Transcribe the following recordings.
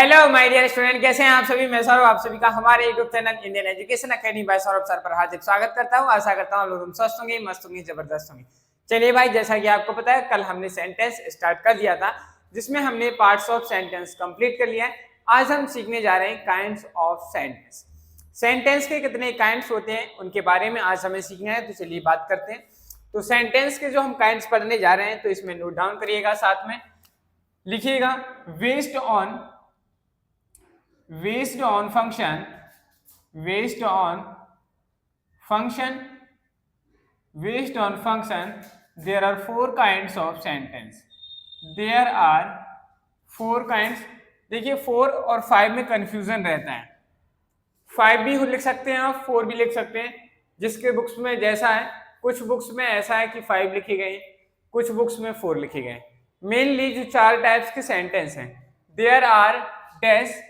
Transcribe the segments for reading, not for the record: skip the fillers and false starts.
Hello my dear student, कैसे हैं आप सभी। मैं सौरभ आप सभी का हमारे YouTube channel Indian Education Academy by Saurabh sir पर हार्दिक स्वागत करता हूं। आशा करता हूं आप लोग स्वस्थ होंगे, मस्त होंगे, जबरदस्त होंगे। चलिए भाई, जैसा कि आपको पता है कल हमने सेंटेंस स्टार्ट कर दिया था जिसमें हमने पार्ट्स ऑफ सेंटेंस कंप्लीट कर लिया है। आज हम सीखने जा रहे हैं काइंड्स ऑफ सेंटेंस। सेंटेंस के कितने काइंड्स होते हैं उनके बारे में आज हमें सीखना है। तो चलिए बात करते हैं। तो सेंटेंस के जो हम काइंड्स पढ़ने जा रहे हैं तो इसमें नोट डाउन करिएगा, साथ में लिखिएगा। Based on function, based on function, there are four kinds of sentence. There are four kinds. देखिए 4 और 5 में कंफ्यूजन रहता है। 5 भी लिख सकते हैं आप, 4 भी लिख सकते हैं, जिसके बुक्स में जैसा है। कुछ बुक्स में ऐसा है कि 5 लिखे गए, कुछ बुक्स में 4 लिखे गए। मेनली जो 4 टाइप्स के सेंटेंस हैं, देयर आर डैश,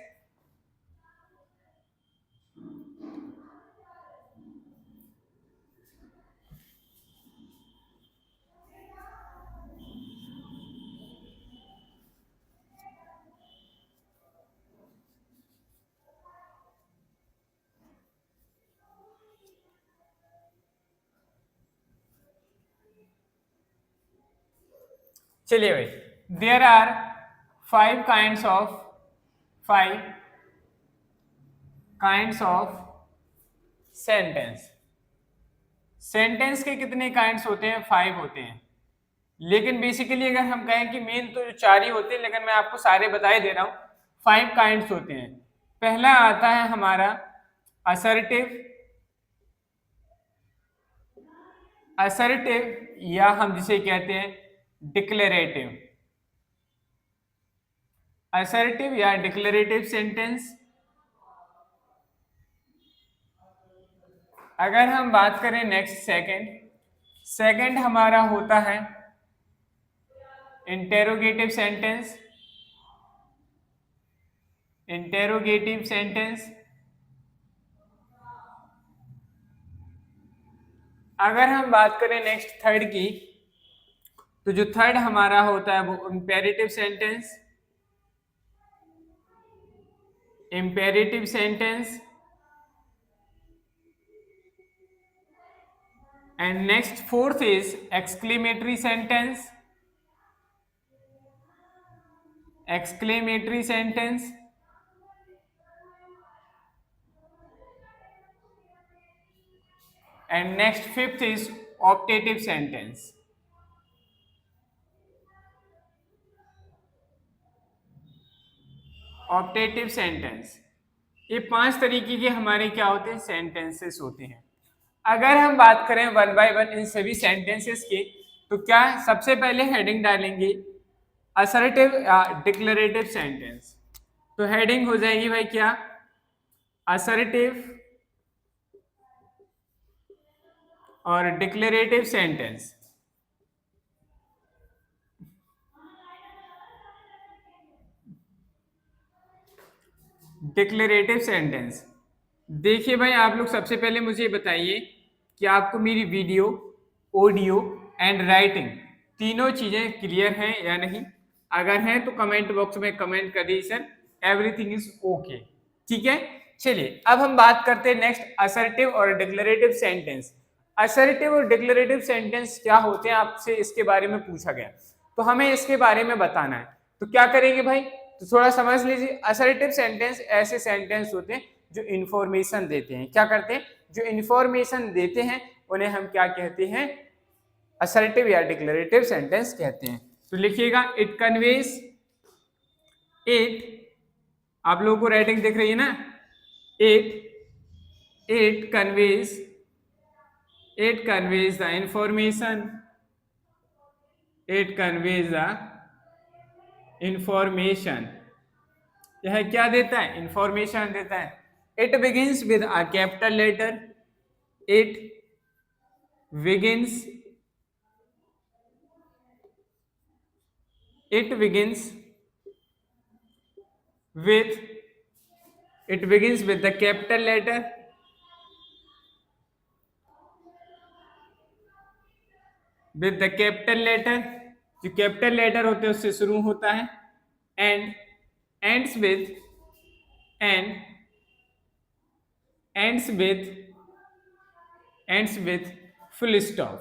चलिए भाई, there are 5 kinds of sentence. Sentence के कितने काइंड्स होते हैं? 5 होते हैं। लेकिन बेसिकली अगर हम कहें कि मेन तो जो 4 ही होते हैं, लेकिन मैं आपको सारे बताए दे रहा हूं। 5 काइंड्स होते हैं। पहला आता है हमारा असर्टिव या हम जिसे कहते हैं डिक्लेरेटिव। असर्टिव या डिक्लेरेटिव सेंटेंस। अगर हम बात करें नेक्स्ट सेकंड हमारा होता है इंटेरोगेटिव सेंटेंस। अगर हम बात करें नेक्स्ट थर्ड की, तो जो थर्ड हमारा होता है वो imperative sentence. And next fourth is exclamatory sentence. And next fifth is optative sentence. Optative sentence, ये 5 तरीके के हमारे क्या होते हैं? सेंटेंसेस होते हैं। अगर हम बात करें वन बाय वन इन सभी सेंटेंसेस की, तो क्या सबसे पहले हेडिंग डालेंगे असर्टिव या डिक्लेरेटिव सेंटेंस। तो हेडिंग हो जाएगी भाई क्या? असर्टिव और डिक्लेरेटिव सेंटेंस। डिक्लेरेटिव सेंटेंस, देखिए भाई, आप लोग सबसे पहले मुझे बताइए कि आपको मेरी वीडियो, ऑडियो एंड राइटिंग तीनों चीजें क्लियर हैं या नहीं। अगर हैं तो कमेंट बॉक्स में कमेंट कर दीजिए सर एवरीथिंग इज ओके। ठीक है, चलिए अब हम बात करते हैं नेक्स्ट असर्टिव और डिक्लेरेटिव सेंटेंस। असर्टिव और डिक्लेरेटिव सेंटेंस क्या होते हैं, आपसे इसके बारे में पूछा गया, तो हमें इसके बारे में बताना है। तो क्या करेंगे भाई, तो थोड़ा समझ लीजिए। असर्टिव सेंटेंस ऐसे सेंटेंस होते हैं जो इंफॉर्मेशन देते हैं। क्या करते हैं? जो इंफॉर्मेशन देते हैं उन्हें हम क्या कहते हैं? असर्टिव या डिक्लेरेटिव सेंटेंस कहते हैं। तो लिखिएगा इट कन्वेज, आप लोगों को राइटिंग दिख रही है ना? इट कन्वेज द इंफॉर्मेशन, यह क्या देता है? इंफॉर्मेशन देता है। It begins with a capital letter, it begins with the capital letter, जो कैपिटल लेटर होते हैं उससे शुरू होता है। And ends with and ends with full stop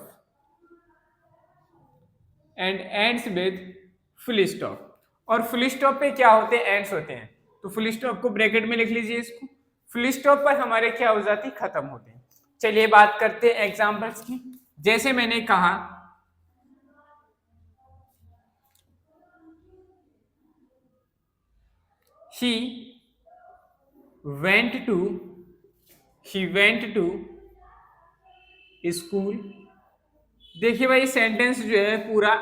and ends with full stop. और फुल स्टॉप पे क्या होते हैं, एंड्स होते हैं। तो फुल स्टॉप को ब्रैकेट में लिख लीजिए इसको। फुल स्टॉप पर हमारे क्या हो जाती, खत्म होते हैं। चलिए बात करते हैं एग्जांपल्स की। जैसे मैंने कहा he went to स्कूल। देखिए भाई सेंटेंस जो है पूरा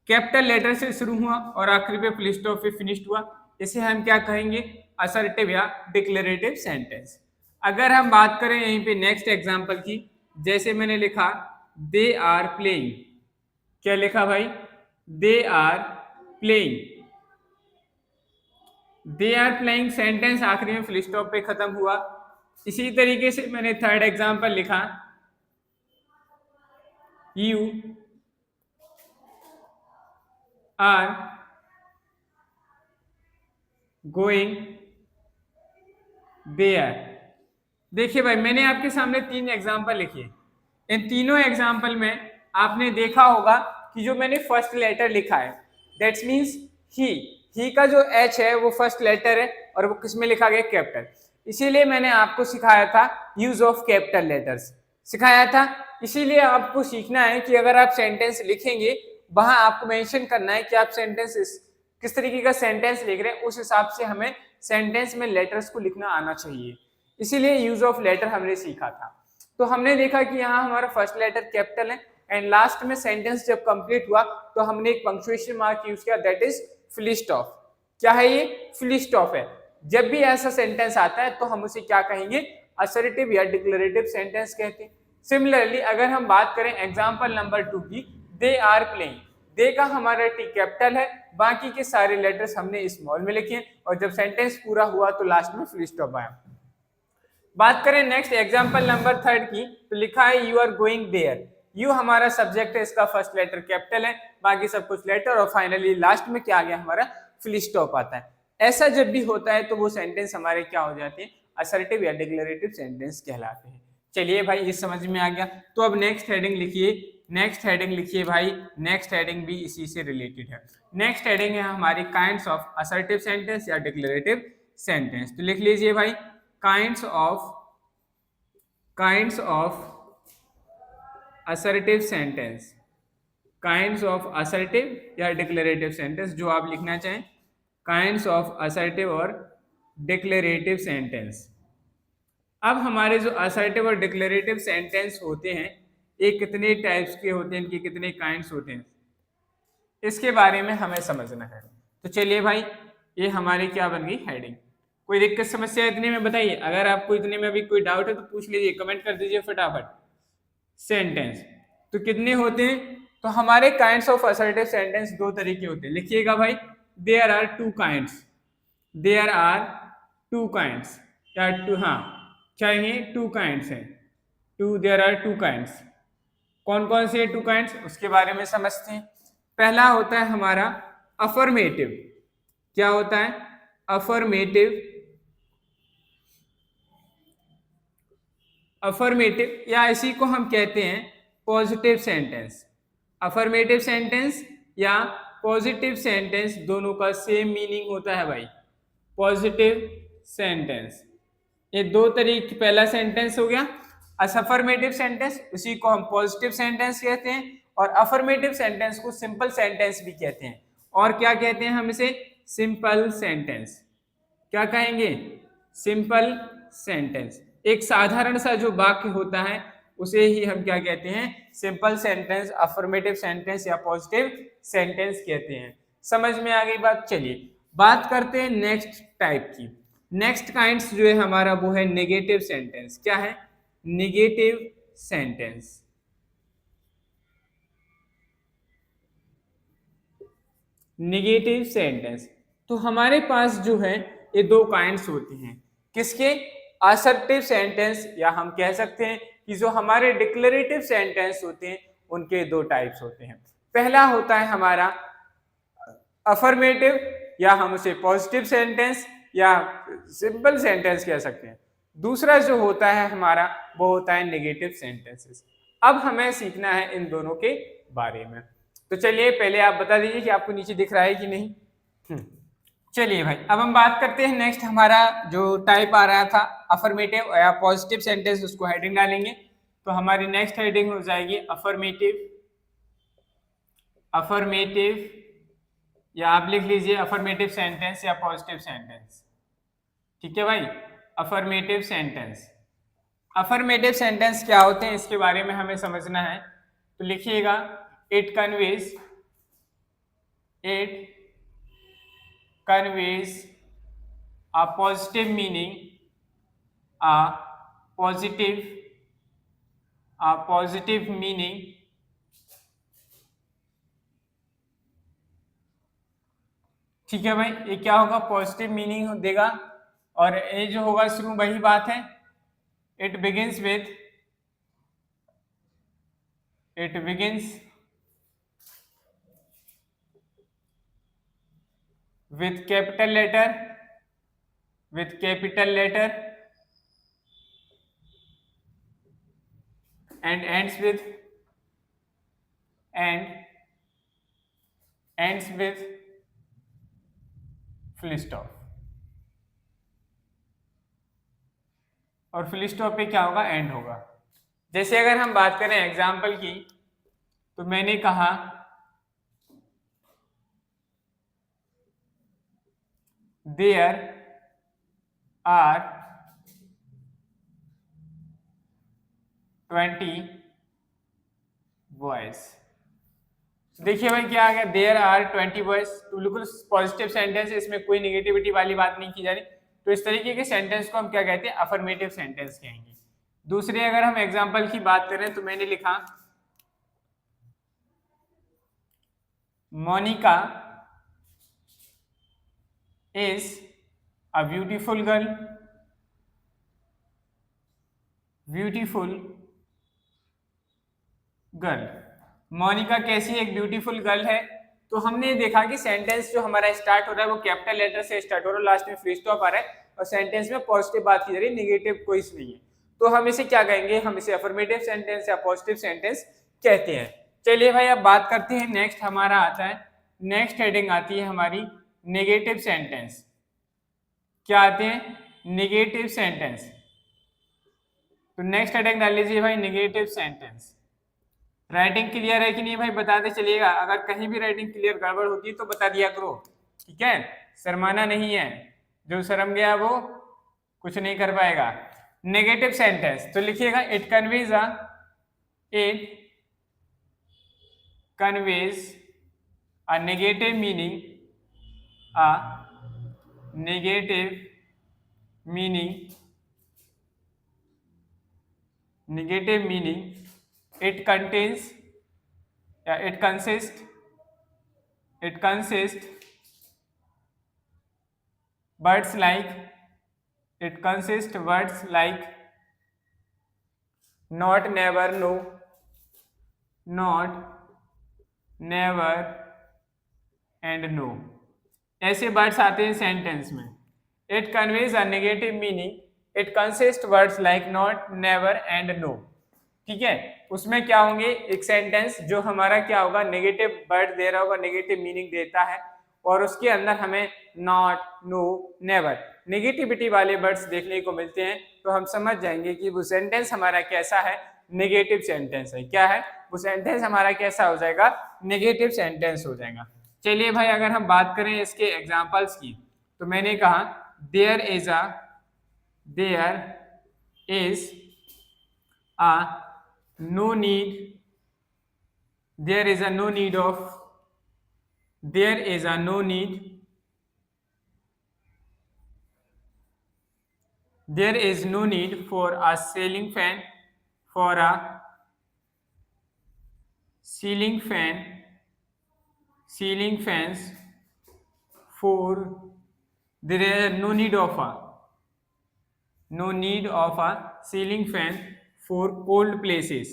कैपिटल लेटर से शुरू हुआ और आखिरी पे फुल स्टॉप पे फिनिश्ड हुआ। इसे हम क्या कहेंगे, असर्टिव या डिक्लेरेटिव सेंटेंस। अगर हम बात करें यहीं पे नेक्स्ट एग्जांपल की, जैसे मैंने लिखा दे आर प्लेइंग। क्या लिखा भाई, they are playing. They are playing sentence आखिरी में फुल स्टॉप पे खत्म हुआ। इसी तरीके से मैंने थर्ड एग्जांपल लिखा यू आर गोइंग देयर। देखिए भाई मैंने आपके सामने 3 एग्जांपल लिखे। इन तीनों एग्जांपल में आपने देखा होगा कि जो मैंने फर्स्ट लेटर लिखा है दैट्स मीन्स ही का जो एच है वो फर्स्ट लेटर है और वो किसमें लिखा गया, कैपिटल। इसीलिए मैंने आपको सिखाया था यूज ऑफ कैपिटल लेटर्स सिखाया था। इसीलिए आपको सीखना है कि अगर आप सेंटेंस लिखेंगे वहां आपको मेंशन करना है कि आप सेंटेंस किस तरीके का सेंटेंस लिख रहे हैं, उस हिसाब से हमें सेंटेंस में लेटर्स को लिखना आना चाहिए। इसीलिए यूज ऑफ लेटर हमने सीखा था। तो हमने देखा कि यहाँ हमारा फर्स्ट लेटर कैपिटल है एंड लास्ट में सेंटेंस जब कंप्लीट हुआ तो हमने एक पंक्चुएशन मार्क यूज किया दैट इज फुल स्टॉप। क्या है ये, फुल स्टॉप है। जब भी ऐसा सेंटेंस आता है तो हम उसे क्या कहेंगे, असर्टिव या डिक्लेरेटिव सेंटेंस कहते हैं। सिमिलरली अगर हम बात करें एग्जांपल नंबर 2 की, दे आर प्लेइंग। दे का हमारा टी कैपिटल है, बाकी के सारे लेटर्स हमने स्मॉल में लिखे और जब सेंटेंस पूरा हुआ तो लास्ट में फुल स्टॉप आया। बात करें नेक्स्ट एग्जांपल नंबर 3 की, तो लिखा है you are going there. You हमारा सब्जेक्ट है, इसका फर्स्ट लेटर कैपिटल है, बाकी सब कुछ लेटर और फाइनली लास्ट में क्या आ गया हमारा, फुल स्टॉप आता है। ऐसा जब भी होता है तो वो सेंटेंस हमारे क्या हो जाते हैं, असर्टिव या डिक्लेरेटिव सेंटेंस कहलाते हैं। चलिए भाई ये समझ में आ गया। तो अब नेक्स्ट हेडिंग लिखिए, नेक्स्ट हेडिंग लिखिए भाई। नेक्स्ट हेडिंग भी इसी से रिलेटेड है। नेक्स्ट हेडिंग है हमारी काइंड्स ऑफ असर्टिव सेंटेंस या डिक्लेरेटिव सेंटेंस। तो लिख लीजिए भाई kinds of assertive sentence, kinds of assertive या डिक्लेरेटिव सेंटेंस, जो आप लिखना चाहें, काइंड्स ऑफ असर्टिव और डिक्लेरेटिव सेंटेंस। अब हमारे जो असर्टिव और डिक्लेरेटिव सेंटेंस होते हैं ये कितने टाइप्स के होते हैं, इनके कितने काइंड्स होते हैं, इसके बारे में हमें समझना है। तो चलिए भाई ये हमारी क्या बन गई, हेडिंग। कोई दिक्कत समस्या इतने में बताइए। अगर आपको इतने में भी कोई डाउट है तो पूछ लीजिए, कमेंट कर दीजिए फटाफट। सेंटेंस तो कितने होते हैं, तो हमारे काइंड्स ऑफ असर्टिव सेंटेंस 2 तरीके होते हैं। लिखिएगा भाई there are 2 kinds, there are 2 kinds या 2, हाँ चाहिए 2 काइंड्स हैं, देयर आर 2 काइंड्स। कौन कौन से 2 काइंड्स उसके बारे में समझते हैं। पहला होता है हमारा अफर्मेटिव। क्या होता है, अफर्मेटिव, अफर्मेटिव या इसी को हम कहते हैं पॉजिटिव सेंटेंस। अफर्मेटिव सेंटेंस या पॉजिटिव सेंटेंस दोनों का सेम मीनिंग होता है भाई, पॉजिटिव सेंटेंस। ये 2 तरीके, पहला सेंटेंस हो गया अफर्मेटिव सेंटेंस, उसी को हम पॉजिटिव सेंटेंस कहते हैं, और अफर्मेटिव सेंटेंस को सिंपल सेंटेंस भी कहते हैं। और क्या कहते हैं हम इसे, सिंपल सेंटेंस। क्या कहेंगे, सिंपल सेंटेंस। एक साधारण सा जो वाक्य होता है उसे ही हम क्या कहते हैं, सिंपल सेंटेंस, अफर्मेटिव सेंटेंस या पॉजिटिव सेंटेंस कहते हैं। समझ में आ गई बात। चलिए बात करते हैं नेक्स्ट टाइप की। नेक्स्ट काइंड्स जो है हमारा वो है नेगेटिव सेंटेंस। क्या है, नेगेटिव सेंटेंस। नेगेटिव सेंटेंस तो हमारे पास जो है ये 2 काइंड्स होते हैं। किसके, असर्टिव सेंटेंस, या हम कह सकते हैं कि जो हमारे डिक्लेरेटिव सेंटेंस होते हैं उनके 2 टाइप्स होते हैं। पहला होता है हमारा अफर्मेटिव या हम उसे पॉजिटिव सेंटेंस या सिंपल सेंटेंस कह सकते हैं। दूसरा जो होता है हमारा वो होता है नेगेटिव सेंटेंसेस। अब हमें सीखना है इन दोनों के बारे में। तो चलिए पहले आप बता दीजिए कि आपको नीचे दिख रहा है कि नहीं। चलिए भाई, अब हम बात करते हैं नेक्स्ट हमारा जो टाइप आ रहा था अफर्मेटिव या पॉजिटिव सेंटेंस, उसको हेडिंग डालेंगे। तो हमारी नेक्स्ट हेडिंग हो जाएगी अफर्मेटिव। अफर्मेटिव या आप लिख लीजिए अफर्मेटिव सेंटेंस या पॉजिटिव सेंटेंस। ठीक है भाई, अफर्मेटिव सेंटेंस। अफर्मेटिव सेंटेंस क्या होते हैं इसके बारे में हमें समझना है। तो लिखिएगा it conveys a positive meaning, a positive meaning ठीक है भाई, ये क्या होगा, पॉजिटिव मीनिंग देगा। और ये जो होगा शुरू वही बात है, it begins with capital letter and ends with full stop। और फुल स्टॉप पे क्या होगा, एंड होगा। जैसे अगर हम बात करें एग्जाम्पल की, तो मैंने कहा देयर आर 20 बॉयज। देखिए भाई क्या आ गया, देयर आर 20 बॉयज। तो बिल्कुल पॉजिटिव सेंटेंस है, इसमें कोई निगेटिविटी वाली बात नहीं की जा रही। तो इस तरीके के सेंटेंस को हम क्या कहते हैं, अफर्मेटिव सेंटेंस कहेंगे। दूसरे अगर हम एग्जाम्पल की बात करें तो मैंने लिखा Monica is a beautiful girl. Monica कैसी एक ब्यूटीफुल गर्ल है। तो हमने देखा कि सेंटेंस जो हमारा स्टार्ट हो रहा है वो कैपिटल लेटर से स्टार्ट हो रहा है, लास्ट में फुल स्टॉप आ रहा है, और सेंटेंस में पॉजिटिव बात की जा रही है, नेगेटिव कोई नहीं है। तो हम इसे क्या कहेंगे, हम इसे अफर्मेटिव सेंटेंस या पॉजिटिव सेंटेंस कहते हैं। चलिए भाई अब बात करते हैं, नेक्स्ट हमारा आता है, नेक्स्ट हेडिंग आती है हमारी नेगेटिव सेंटेंस। क्या आते हैं, नेगेटिव सेंटेंस। तो नेक्स्ट हेडिंग डाल लीजिए भाई नेगेटिव सेंटेंस। राइटिंग क्लियर है कि नहीं भाई बताते चलिएगा, अगर कहीं भी राइटिंग क्लियर गड़बड़ होती है तो बता दिया करो, ठीक है, शर्माना नहीं है, जो शर्म गया वो कुछ नहीं कर पाएगा। नेगेटिव सेंटेंस तो लिखिएगा it conveys a negative meaning, it consists words like not, never, no, and no, ऐसे वर्ड्स आते हैं सेंटेंस में। It conveys a negative meaning, it consist words like not, never and no. ठीक है, उसमें क्या होंगे, एक सेंटेंस जो हमारा क्या होगा, नेगेटिव वर्ड दे रहा होगा, नेगेटिव मीनिंग देता है, और उसके अंदर हमें नॉट, नो, नेवर, नेगेटिविटी वाले वर्ड्स देखने को मिलते हैं। तो हम समझ जाएंगे कि वो सेंटेंस हमारा कैसा है, नेगेटिव सेंटेंस है। क्या है वो सेंटेंस हमारा, कैसा हो जाएगा, नेगेटिव सेंटेंस हो जाएगा। चलिए भाई अगर हम बात करें इसके एग्जांपल्स की, तो मैंने कहा there is a no need, there is a no need of, there is a no need, there is no need for a ceiling fan, for a ceiling fans, for there is no need of a ceiling fan for cold places,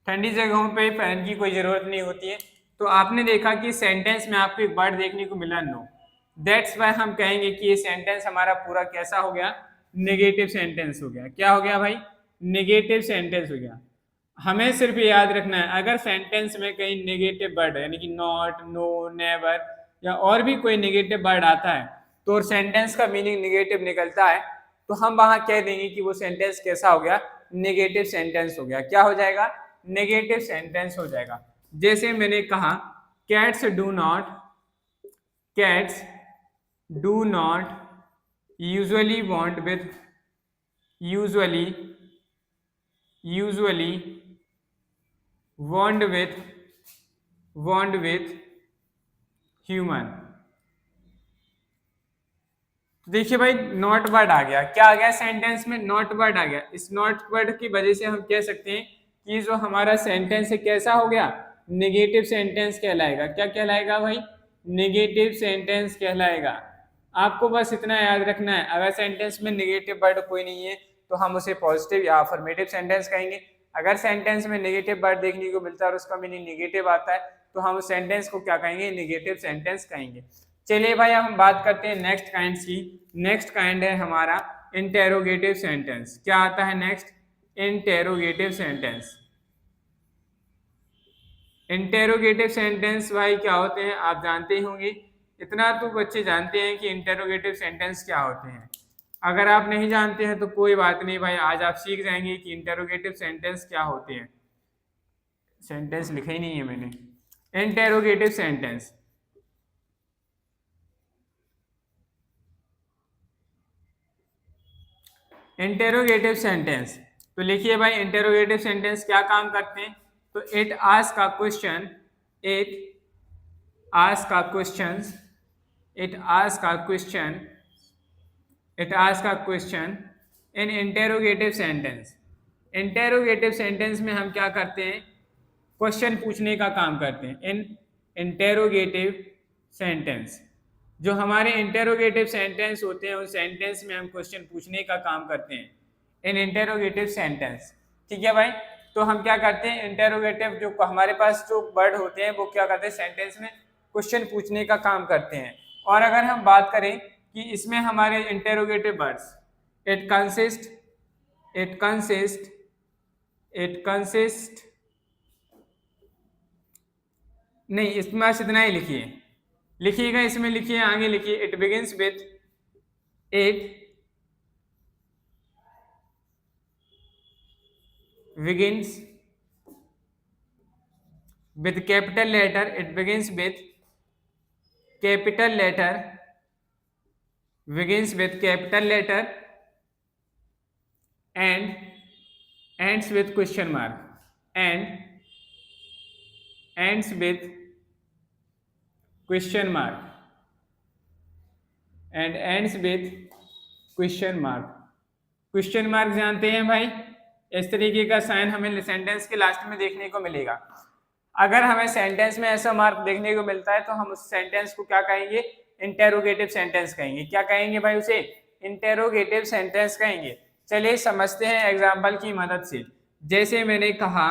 ठंडी जगहों पे fan की कोई जरूरत नहीं होती है। तो आपने देखा कि सेंटेंस में आपको एक वर्ड देखने को मिला नो, दैट्स वाई हम कहेंगे कि ये सेंटेंस हमारा पूरा कैसा हो गया, नेगेटिव सेंटेंस हो गया। क्या हो गया भाई, नेगेटिव सेंटेंस हो गया। हमें सिर्फ ये याद रखना है, अगर सेंटेंस में कहीं नेगेटिव वर्ड है यानी कि नॉट, नो, नेवर या और भी कोई नेगेटिव वर्ड आता है तो सेंटेंस का मीनिंग नेगेटिव निकलता है, तो हम वहां कह देंगे कि वो सेंटेंस कैसा हो गया, नेगेटिव सेंटेंस हो गया। क्या हो जाएगा, नेगेटिव सेंटेंस हो जाएगा। जैसे मैंने कहा cats do not, cats do not usually want with, usually want with human. तो देखिए भाई नॉट वर्ड आ गया, क्या आ गया सेंटेंस में, नॉट वर्ड आ गया। इस नॉट वर्ड की वजह से हम कह सकते हैं कि जो हमारा सेंटेंस है कैसा हो गया, नेगेटिव सेंटेंस कहलाएगा। क्या कहलाएगा भाई, नेगेटिव सेंटेंस कहलाएगा। आपको बस इतना याद रखना है, अगर सेंटेंस में नेगेटिव वर्ड कोई नहीं है तो हम उसे पॉजिटिव या अफर्मेटिव सेंटेंस कहेंगे। अगर सेंटेंस में नेगेटिव वर्ड देखने को मिलता है और उसका मीनिंग नेगेटिव आता है तो हम उस सेंटेंस को क्या कहेंगे, नेगेटिव सेंटेंस कहेंगे। चलिए भाई अब हम बात करते हैं नेक्स्ट काइंड की। नेक्स्ट काइंड है हमारा इंटेरोगेटिव सेंटेंस। क्या आता है next, interrogative sentence. Interrogative sentence भाई क्या होते हैं आप जानते ही होंगे, इतना तो बच्चे जानते हैं कि इंटेरोगेटिव सेंटेंस क्या होते हैं। अगर आप नहीं जानते हैं तो कोई बात नहीं भाई, आज आप सीख जाएंगे कि इंटेरोगेटिव सेंटेंस क्या होते हैं। सेंटेंस लिखा ही नहीं है मैंने, इंटेरोगेटिव सेंटेंस। इंटेरोगेटिव सेंटेंस, तो लिखिए भाई इंटेरोगेटिव सेंटेंस क्या काम करते हैं। तो it ask a question, it ask a question, it ask a question, it ask a question in interrogative sentence. Interrogative sentence में हम क्या करते हैं, क्वेश्चन पूछने का काम करते हैं। इन इंटेरोगेटिव सेंटेंस, जो हमारे इंटेरोगेटिव सेंटेंस होते हैं उस सेंटेंस में हम क्वेश्चन पूछने का काम करते हैं इन इंटेरोगेटिव सेंटेंस। ठीक है भाई, तो हम क्या करते हैं, इंटेरोगेटिव जो हमारे पास जो वर्ड होते हैं वो क्या करते हैं, सेंटेंस में क्वेश्चन पूछने का काम करते हैं। और अगर हम बात करें कि इसमें हमारे interrogative words, it consist, it consist, it consist, नहीं इसमें बस इतना ही लिखिए, लिखिएगा इसमें लिखिए, आगे लिखिए it begins with, it begins with capital letter, it begins with capital letter, begins with capital letter and ends with question mark, and ends with question mark, and ends with question mark। Question mark जानते हैं भाई, इस तरीके का sign हमें sentence के last में देखने को मिलेगा। अगर हमें सेंटेंस में ऐसा मार्क देखने को मिलता है तो हम उस सेंटेंस को क्या कहेंगे, इंटेरोगेटिव सेंटेंस कहेंगे। क्या कहेंगे भाई उसे, इंटेरोगेटिव सेंटेंस कहेंगे। चलिए समझते हैं एग्जांपल की मदद से। जैसे मैंने कहा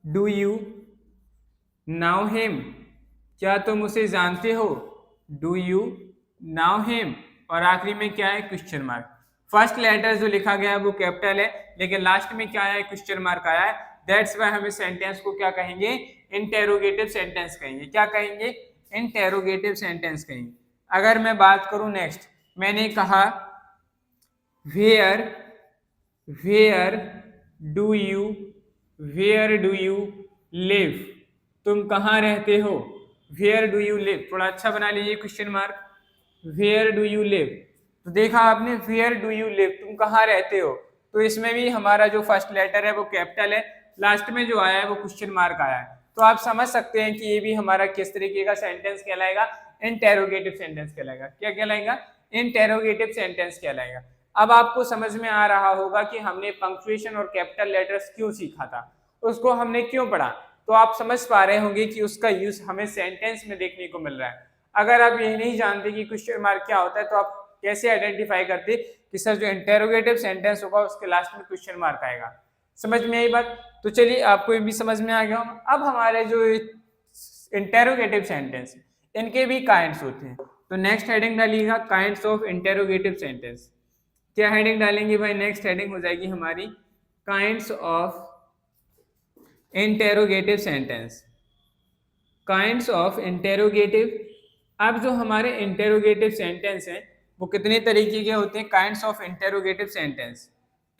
डू यू नाउ हिम, क्या तुम उसे जानते हो, डू यू नाउ हिम, और आखिरी में क्या है, क्वेश्चन मार्क। फर्स्ट लेटर जो लिखा गया है वो कैपिटल है लेकिन लास्ट में क्या है, क्वेश्चन मार्क आया है। दैट्स व्हाई हम इस सेंटेंस को क्या कहेंगे, इंटेरोगेटिव सेंटेंस कहेंगे। क्या कहेंगे, इंटेरोगेटिव सेंटेंस कहेंगे। अगर मैं बात करूं नेक्स्ट, मैंने कहा where, where do you, where do you live, तुम कहाँ रहते हो, वेयर डू यू लिव। थोड़ा अच्छा बना लीजिए question mark, where do you live. तो देखा आपने, वेयर डू यू लिव, तुम कहाँ रहते हो। तो इसमें भी हमारा जो फर्स्ट लेटर है वो कैपिटल है, लास्ट में जो आया है वो क्वेश्चन मार्क आया है। तो आप समझ सकते हैं कि ये भी हमारा किस तरीके का सेंटेंस कहलाएगा, इंटेरोगेटिव सेंटेंस कहलाएगा। क्या कहलाएगा, इंटेरोगेटिव सेंटेंस कहलाएगा। अब आपको समझ में आ रहा होगा कि हमने पंक्चुएशन और कैपिटल लेटर्स क्यों सीखा था, उसको हमने क्यों पढ़ा। तो आप समझ पा रहे होंगे कि उसका यूज हमें सेंटेंस में देखने को मिल रहा है। अगर आप ये नहीं जानते कि क्वेश्चन मार्क क्या होता है तो आप कैसे आइडेंटिफाई करते कि सर जो इंटेरोगेटिव सेंटेंस होगा उसके लास्ट में क्वेश्चन मार्क आएगा। समझ में आई बात? तो चलिए आपको ये भी समझ में आ गया होगा। अब हमारे जो इंटेरोगेटिव सेंटेंस इनके भी काइंड्स होते हैं, तो नेक्स्ट हेडिंग डालिएगा काइंड्स ऑफ इंटेरोगेटिव सेंटेंस। क्या हेडिंग डालेंगे भाई? नेक्स्ट हेडिंग हो जाएगी हमारी kinds of interrogative sentence. Kinds of interrogative. अब जो हमारे इंटेरोगेटिव सेंटेंस हैं वो कितने तरीके के होते हैं? Kinds of interrogative sentence.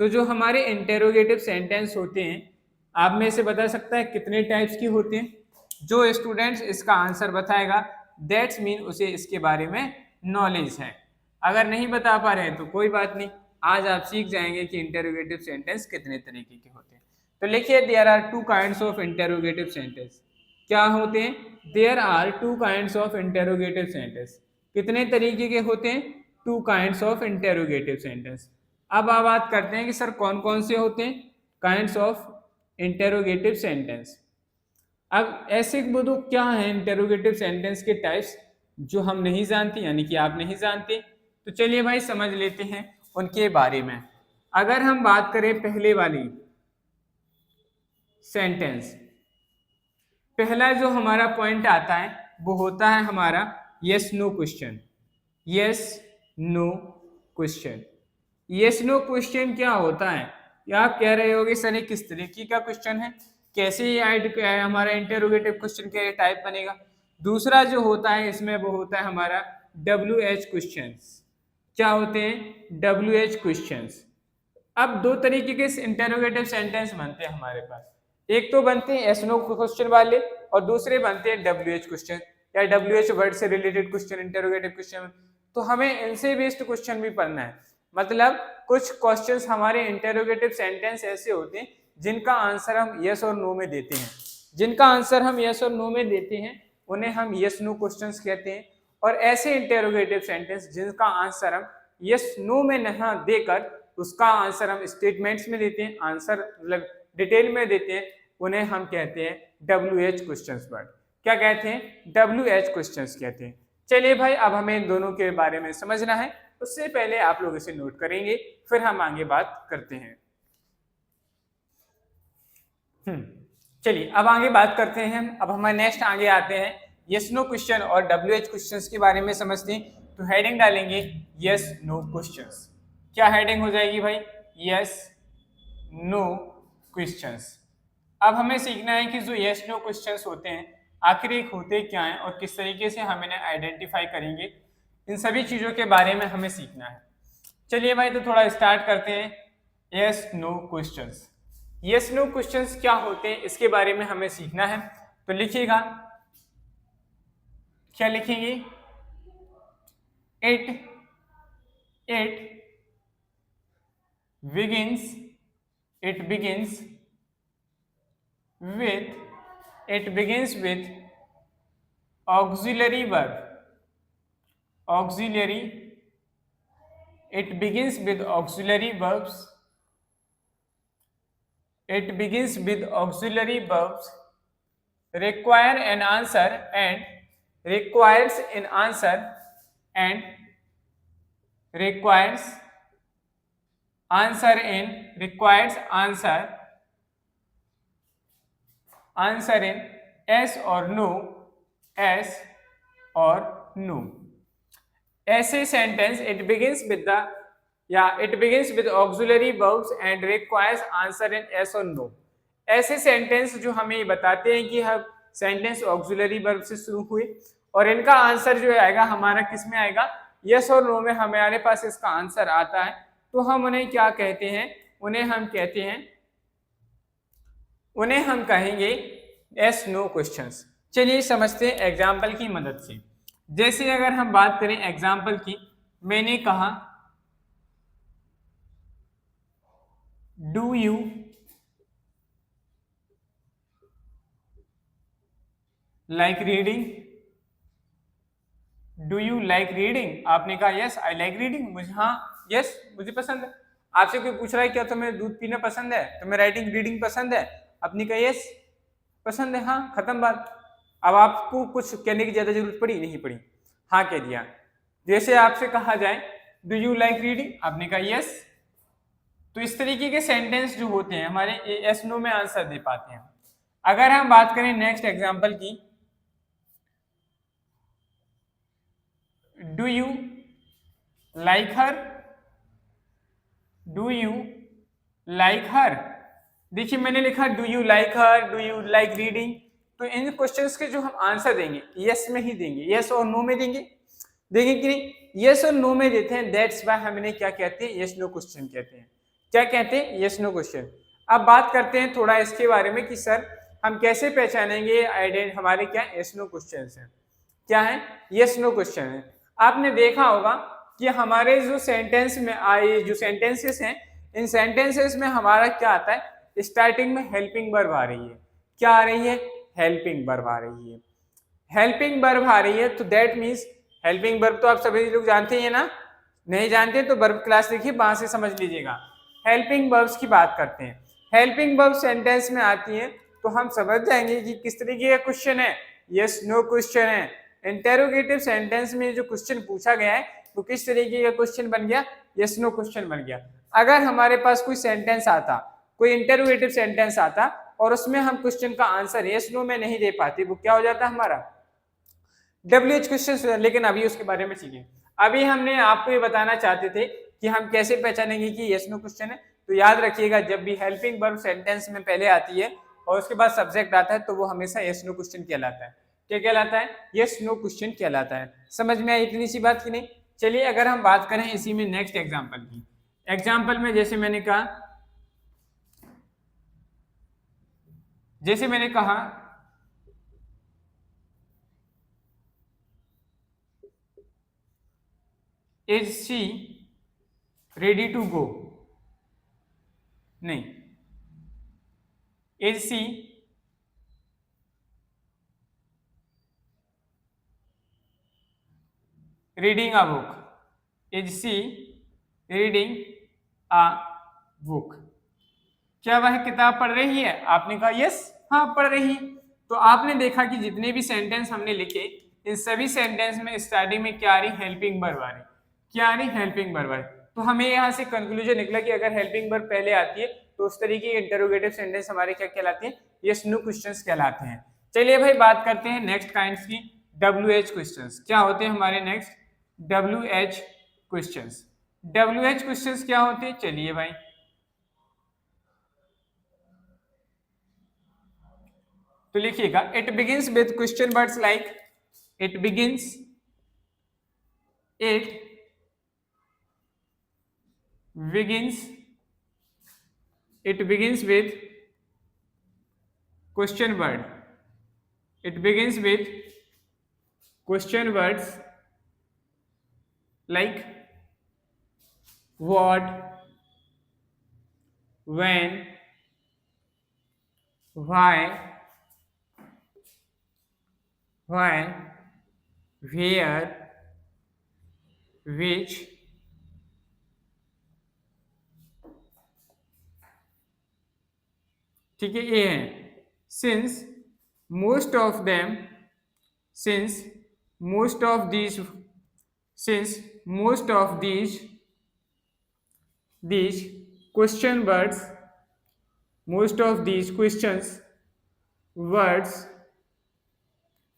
तो जो हमारे इंटेरोगेटिव सेंटेंस होते हैं, आप में से बता सकता है कितने टाइप्स की होते हैं? जो स्टूडेंट्स इसका आंसर बताएगा दैट्स मीन उसे इसके बारे में नॉलेज है। अगर नहीं बता पा रहे हैं तो कोई बात नहीं, आज आप सीख जाएंगे कि इंटेरोगेटिव सेंटेंस कितने तरीके के होते हैं। तो लिखिए there are two kinds of interrogative sentence. क्या होते हैं? There are two kinds of interrogative sentence. कितने तरीके के होते हैं? Two kinds of interrogative sentence. अब आप बात करते हैं कि सर कौन कौन से होते हैं काइंड्स ऑफ इंटेरोगेटिव सेंटेंस। अब ऐसे बोलो क्या है इंटेरोगेटिव सेंटेंस के टाइप्स जो हम नहीं जानते, यानी कि आप नहीं जानते, तो चलिए भाई समझ लेते हैं उनके बारे में। अगर हम बात करें पहले वाली सेंटेंस, पहला जो हमारा पॉइंट आता है वो होता है हमारा yes no question. Yes no question. Yes no question क्या होता है? या आप कह रहे होगे सर ये किस तरीके का क्वेश्चन है, कैसे ये हमारा इंटेरोगेटिव क्वेश्चन का टाइप बनेगा? दूसरा जो होता है इसमें वो होता है हमारा WH क्वेश्चंस। क्या होते हैं? WH questions. अब दो तरीके के इंटेरोगेटिव सेंटेंस बनते हैं हमारे पास, एक तो बनते हैं यस नो क्वेश्चन वाले और दूसरे बनते हैं WH क्वेश्चन या WH वर्ड से रिलेटेड क्वेश्चन, इंटेरोगेटिव क्वेश्चन। तो हमें इनसे बेस्ड क्वेश्चन भी पढ़ना है। मतलब कुछ क्वेश्चंस हमारे इंटेरोगेटिव सेंटेंस ऐसे होते हैं जिनका आंसर हम यस और नो में देते हैं। जिनका आंसर हम यस और नो में देते हैं उन्हें हम यस नो क्वेश्चंस कहते हैं। और ऐसे इंटेरोगेटिव सेंटेंस जिनका आंसर हम यस नो में नहीं देकर उसका आंसर हम स्टेटमेंट्स में देते हैं, आंसर मतलब डिटेल में देते हैं, उन्हें हम कहते हैं WH क्वेश्चंस वर्ड। क्या कहते हैं? WH क्वेश्चंस कहते हैं। चलिए भाई अब हमें इन दोनों के बारे में समझना है, उससे पहले आप लोग इसे नोट करेंगे फिर हम आगे बात करते हैं। चलिए अब आगे बात करते हैं। अब हमारे नेक्स्ट आगे आते हैं यस नो क्वेश्चन और WH क्वेश्चंस के बारे में समझते हैं। तो हेडिंग डालेंगे यस नो क्वेश्चंस। क्या हेडिंग हो जाएगी भाई? Yes no questions. अब हमें सीखना है कि जो यस नो क्वेश्चंस होते हैं आखिर एक होते क्या हैं और किस तरीके से हम इन्हें आइडेंटिफाई करेंगे, इन सभी चीज़ों के बारे में हमें सीखना है। चलिए भाई तो थोड़ा स्टार्ट करते हैं। Yes no questions. Yes no questions क्या होते हैं इसके बारे में हमें सीखना है। तो लिखिएगा, क्या लिखेंगे? It begins with auxiliary verb. It begins with auxiliary verbs. Require an answer and requires an answer and requires answer in yes or no, ऐसे sentence it begins with auxiliary verbs and requires answer in yes or no। ऐसे sentence जो हमें बताते हैं कि हम sentence auxiliary verb से शुरू हुए और इनका आंसर जो आएगा हमारा किस में आएगा? यस और नो में हमारे पास इसका आंसर आता है। तो हम उन्हें क्या कहते हैं? उन्हें हम कहेंगे यस नो क्वेश्चंस। चलिए समझते हैं एग्जाम्पल की मदद से। जैसे अगर हम बात करें एग्जाम्पल की, मैंने कहा do you like reading? Do you like reading? आपने कहा यस आई लाइक रीडिंग, मुझे यस मुझे पसंद है। आपसे कोई पूछ रहा है क्या तुम्हें दूध पीना पसंद है, तुम्हें रीडिंग पसंद है? आपने कहा यस पसंद है, हाँ खत्म बात। अब आपको कुछ कहने की ज्यादा जरूरत पड़ी? नहीं पड़ी, हाँ कह दिया। जैसे आपसे कहा जाए डू यू लाइक रीडिंग? आपने कहा यस, तो इस तरीके के सेंटेंस जो होते हैं हमारे यस नो में आंसर दे पाते हैं। अगर हम बात करें नेक्स्ट एग्जांपल की, do you like her, do you like her. देखिए मैंने लिखा do you like her, do you like reading. तो इन क्वेश्चंस के जो हम आंसर देंगे यस में ही देंगे, यस और नो में देंगे, देंगे कि नहीं? यस और नो में देते हैं, दैट्स व्हाई हमने क्या कहते हैं, यस नो क्वेश्चन कहते हैं। क्या कहते हैं? Yes no question. अब बात करते हैं थोड़ा इसके बारे में कि सर हम कैसे पहचानेंगे हमारे क्या यस नो क्वेश्चन है, क्या है यस नो क्वेश्चन है। आपने देखा होगा कि हमारे जो सेंटेंस में आए जो सेंटेंसेस हैं, इन सेंटेंसेस में हमारा क्या आता है, स्टार्टिंग में हेल्पिंग वर्ब आ रही है। क्या आ रही है? हेल्पिंग वर्ब आ रही है। हेल्पिंग वर्ब आ रही है तो दैट मीन्स, हेल्पिंग वर्ब तो आप सभी लोग जानते हैं ना, नहीं जानते तो वर्ब क्लास देखिए वहां से समझ लीजिएगा। हेल्पिंग वर्ब्स की बात करते हैं, हेल्पिंग वर्ब सेंटेंस में आती है तो हम समझ जाएंगे कि किस तरीके का क्वेश्चन है, यस नो क्वेश्चन है। इंटेरोगेटिव सेंटेंस में जो क्वेश्चन पूछा गया है वो किस तरीके का क्वेश्चन बन गया, यस नो क्वेश्चन बन गया। अगर हमारे पास कोई सेंटेंस आता, कोई इंटेरोगेटिव सेंटेंस आता और उसमें हम क्वेश्चन का आंसर यस नो में नहीं दे पाते, वो क्या हो जाता हमारा, WH क्वेश्चन। लेकिन अभी उसके बारे में सीखें। अभी हमने आपको ये बताना चाहते थे कि हम कैसे पहचानेंगे कि यस नो क्वेश्चन है। तो याद रखिएगा जब भी हेल्पिंग वर्ब सेंटेंस में पहले आती है और उसके बाद सब्जेक्ट आता है तो वो हमेशा यस नो क्वेश्चन कहलाता है। क्या कहलाता है? यस नो क्वेश्चन कहलाता है। समझ में आई इतनी सी बात की नहीं? चलिए अगर हम बात करें इसी में नेक्स्ट एग्जाम्पल की, एग्जाम्पल में जैसे मैंने कहा is she ready to go, नहीं, is she reading a book, is she reading a book. क्या वह किताब पढ़ रही है? आपने कहा यस, हाँ पढ़ रही है। तो आपने देखा कि जितने भी सेंटेंस हमने लिखे इन सभी सेंटेंस में स्टार्टिंग में क्या आ रही, हेल्पिंग वर्ब आ रही। क्या आ रही? हेल्पिंग वर्ब आ रही। तो हमें यहाँ से कंक्लूजन निकला कि अगर हेल्पिंग वर्ब पहले आती है तो उस तरीके के इंटरोगेटिव सेंटेंस हमारे क्या कहलाते हैं, यस नो क्वेश्चंस कहलाते हैं। चलिए भाई बात करते हैं नेक्स्ट काइंड्स की, WH क्वेश्चंस। क्या होते हैं हमारे next? WH questions. WH questions क्या होते हैं? चलिए भाई तो लिखिएगा, it begins with question words like, it begins, it begins, it begins with question word, it begins with question words like what, when, why, where, which, ठीक है ये है। Since most of them, since most of these, since most of these question words, most of these questions words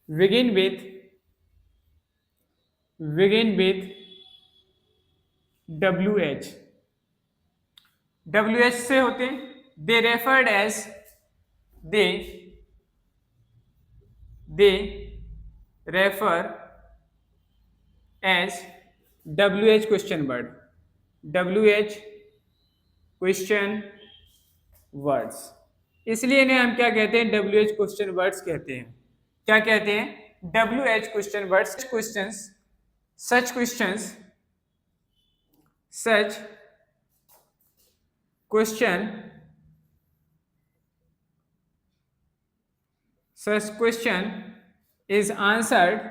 begin with WH, WH से होते हैं, they referred as, they refer as WH question word, WH question words. इसलिए इन्हें हम क्या कहते हैं? WH question words कहते हैं। क्या कहते हैं? WH question words. Questions, such questions, such question, such question is answered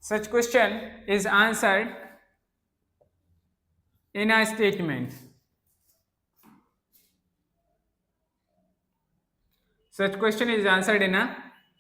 such question is answered in a statement, such question is answered in a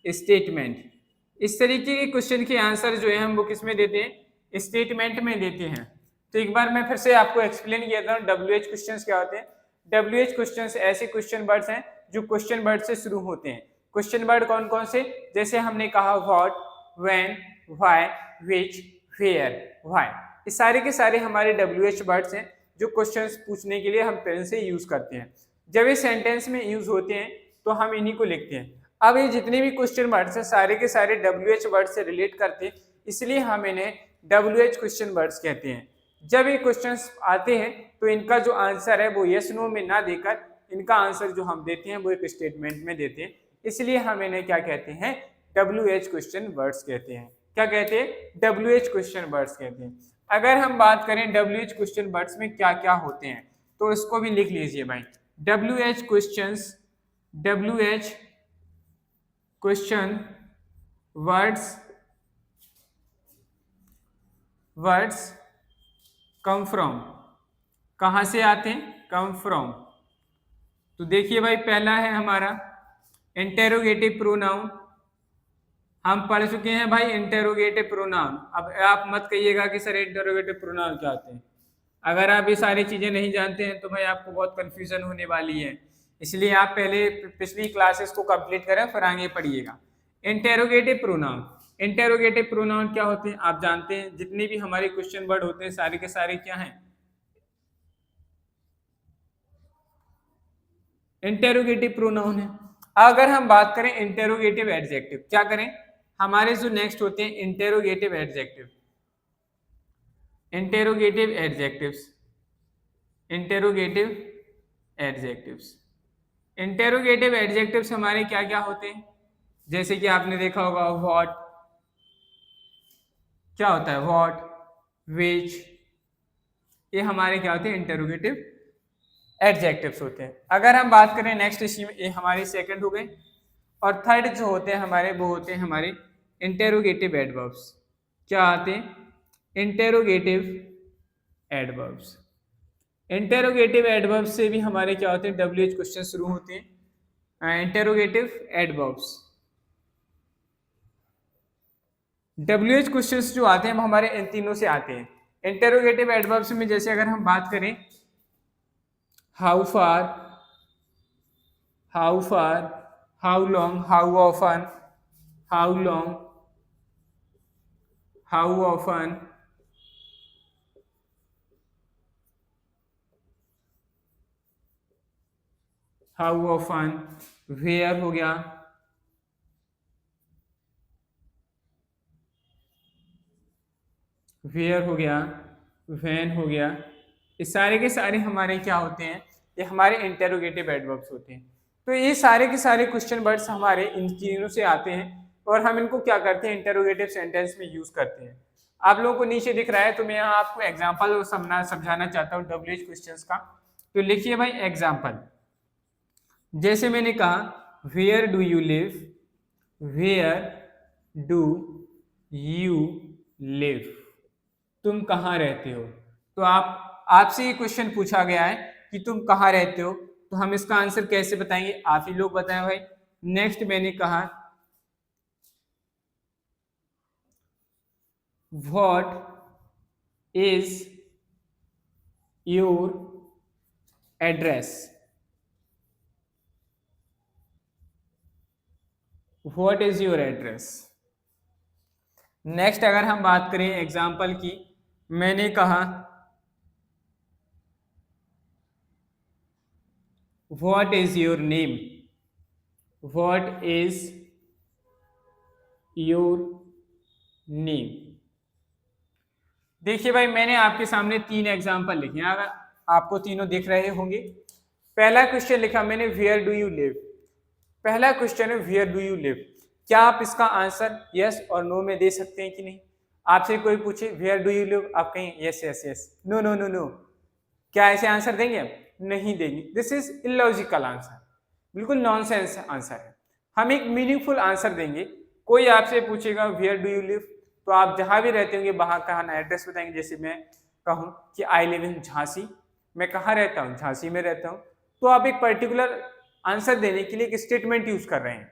statement. इस तरीके के क्वेश्चन के आंसर जो है हम वो किस में देते हैं, स्टेटमेंट में देते हैं। तो एक बार मैं फिर से आपको एक्सप्लेन किया था WH क्वेश्चंस क्या होते हैं। WH क्वेश्चंस ऐसे क्वेश्चन वर्ड्स हैं जो क्वेश्चन वर्ड से शुरू होते हैं। क्वेश्चन वर्ड कौन कौन से, जैसे हमने कहा what, when, why, which, where, why, ये सारे के सारे हमारे WH वर्ड्स हैं जो क्वेश्चंस पूछने के लिए हम पेन से यूज करते हैं। जब ये सेंटेंस में यूज होते हैं तो हम इन्हीं को लिखते हैं। अब ये जितने भी क्वेश्चन वर्ड्स हैं सारे के सारे WH वर्ड से रिलेट करते हैं, इसलिए हम इन्हें WH क्वेश्चन वर्ड्स कहते हैं। जब ये क्वेश्चंस आते हैं तो इनका जो आंसर है वो यस नो में ना देकर इनका आंसर जो हम देते हैं वो एक स्टेटमेंट में देते हैं, इसलिए हम इन्हें क्या कहते हैं, WH क्वेश्चन वर्ड्स कहते हैं। क्या कहते हैं, WH क्वेश्चन वर्ड्स कहते हैं। अगर हम बात करें WH क्वेश्चन वर्ड्स में क्या क्या होते हैं तो इसको भी लिख लीजिए भाई। WH questions, WH question words come from, कहां से आते हैं, कम फ्रॉम। तो देखिए भाई पहला है हमारा इंटेरोगेटिव प्रोनाउन, हम पढ़ चुके हैं भाई इंटेरोगेटिव प्रोनाउन। अब आप मत कहिएगा कि सर इंटेरोगेटिव प्रोनाउन क्या होते हैं, अगर आप ये सारी चीजें नहीं जानते हैं तो भाई आपको बहुत कंफ्यूजन होने वाली है, इसलिए आप पहले पिछली क्लासेस को कंप्लीट करें फिर आगे पढ़िएगा। इंटेरोगेटिव प्रोनाउन, इंटेरोगेटिव प्रोनाउन क्या होते हैं आप जानते हैं, जितने भी हमारे क्वेश्चन वर्ड होते हैं सारे के सारे क्या हैं, इंटेरोगेटिव प्रोनाउन है। अगर हम बात करें इंटेरोगेटिव एडजेक्टिव, क्या करें, हमारे जो नेक्स्ट होते हैं interrogative adjective, interrogative adjectives, interrogative adjectives, interrogative adjectives हमारे क्या क्या होते हैं, जैसे कि आपने देखा होगा व्हाट, क्या होता है व्हाट, व्हिच, ये हमारे क्या होते हैं इंटेरोगेटिव एडजेक्टिव्स होते हैं। अगर हम बात करें नेक्स्ट इसी में, ये हमारे सेकंड हो गए, और थर्ड जो होते हैं हमारे वो होते हैं हमारे इंटेरोगेटिव एडवर्ब्स। क्या आते हैं, इंटेरोगेटिव एडवर्ब्स। इंटेरोगेटिव एडवर्ब्स से भी हमारे क्या होते हैं WH क्वेश्चन शुरू होते हैं। इंटेरोगेटिव एडवर्ब्स, WH क्वेश्चंस जो आते हैं वो हमारे इन तीनों से आते हैं। इंटेरोगेटिव एडवर्ब्स में जैसे अगर हम बात करें how far, how far, how long, how often, how long, how often, how often, where हो गया, वेयर हो गया, व्हेन हो गया, ये सारे के सारे हमारे क्या होते हैं, ये हमारे इंटेरोगेटिव एडवर्ब्स होते हैं। तो ये सारे के सारे क्वेश्चन वर्ड्स हमारे इन तीनों से आते हैं और हम इनको क्या करते हैं इंटेरोगेटिव सेंटेंस में यूज करते हैं। आप लोगों को नीचे दिख रहा है तो मैं यहाँ आपको एग्जाम्पल समझाना चाहता हूँ WH क्वेश्चंस का। तो लिखिए भाई एग्जाम्पल, जैसे मैंने कहा where do you live, where do you live, तुम कहाँ रहते हो। तो आपसे ये क्वेश्चन पूछा गया है कि तुम कहाँ रहते हो, तो हम इसका आंसर कैसे बताएंगे, आप ही लोग बताएं भाई। नेक्स्ट मैंने कहा what is your address, what is your address. Next अगर हम बात करें एग्जाम्पल की, मैंने कहा what is your name, what is your name. देखिए भाई मैंने आपके सामने 3 एग्जाम्पल लिखे हैं, अगर आपको तीनों दिख रहे होंगे। पहला क्वेश्चन लिखा मैंने वेयर डू यू लिव, पहला क्वेश्चन है वेयर डू यू लिव, क्या आप इसका आंसर यस और नो में दे सकते हैं कि नहीं। आपसे कोई पूछे वेयर डू यू लिव, आप कहें yes yes yes, no no no no, क्या ऐसे आंसर देंगे आप, नहीं देंगे। दिस इज इलॉजिकल आंसर, बिल्कुल नॉनसेंस आंसर है। हम एक मीनिंगफुल आंसर देंगे। कोई आपसे पूछेगा वेयर डू यू लिव, तो आप जहां भी रहते होंगे वहां का एड्रेस बताएंगे। जैसे मैं कहूं कि आई लिव इन झांसी, मैं कहाँ रहता हूँ, झांसी में रहता हूँ, तो आप एक पर्टिकुलर आंसर देने के लिए एक स्टेटमेंट यूज कर रहे हैं,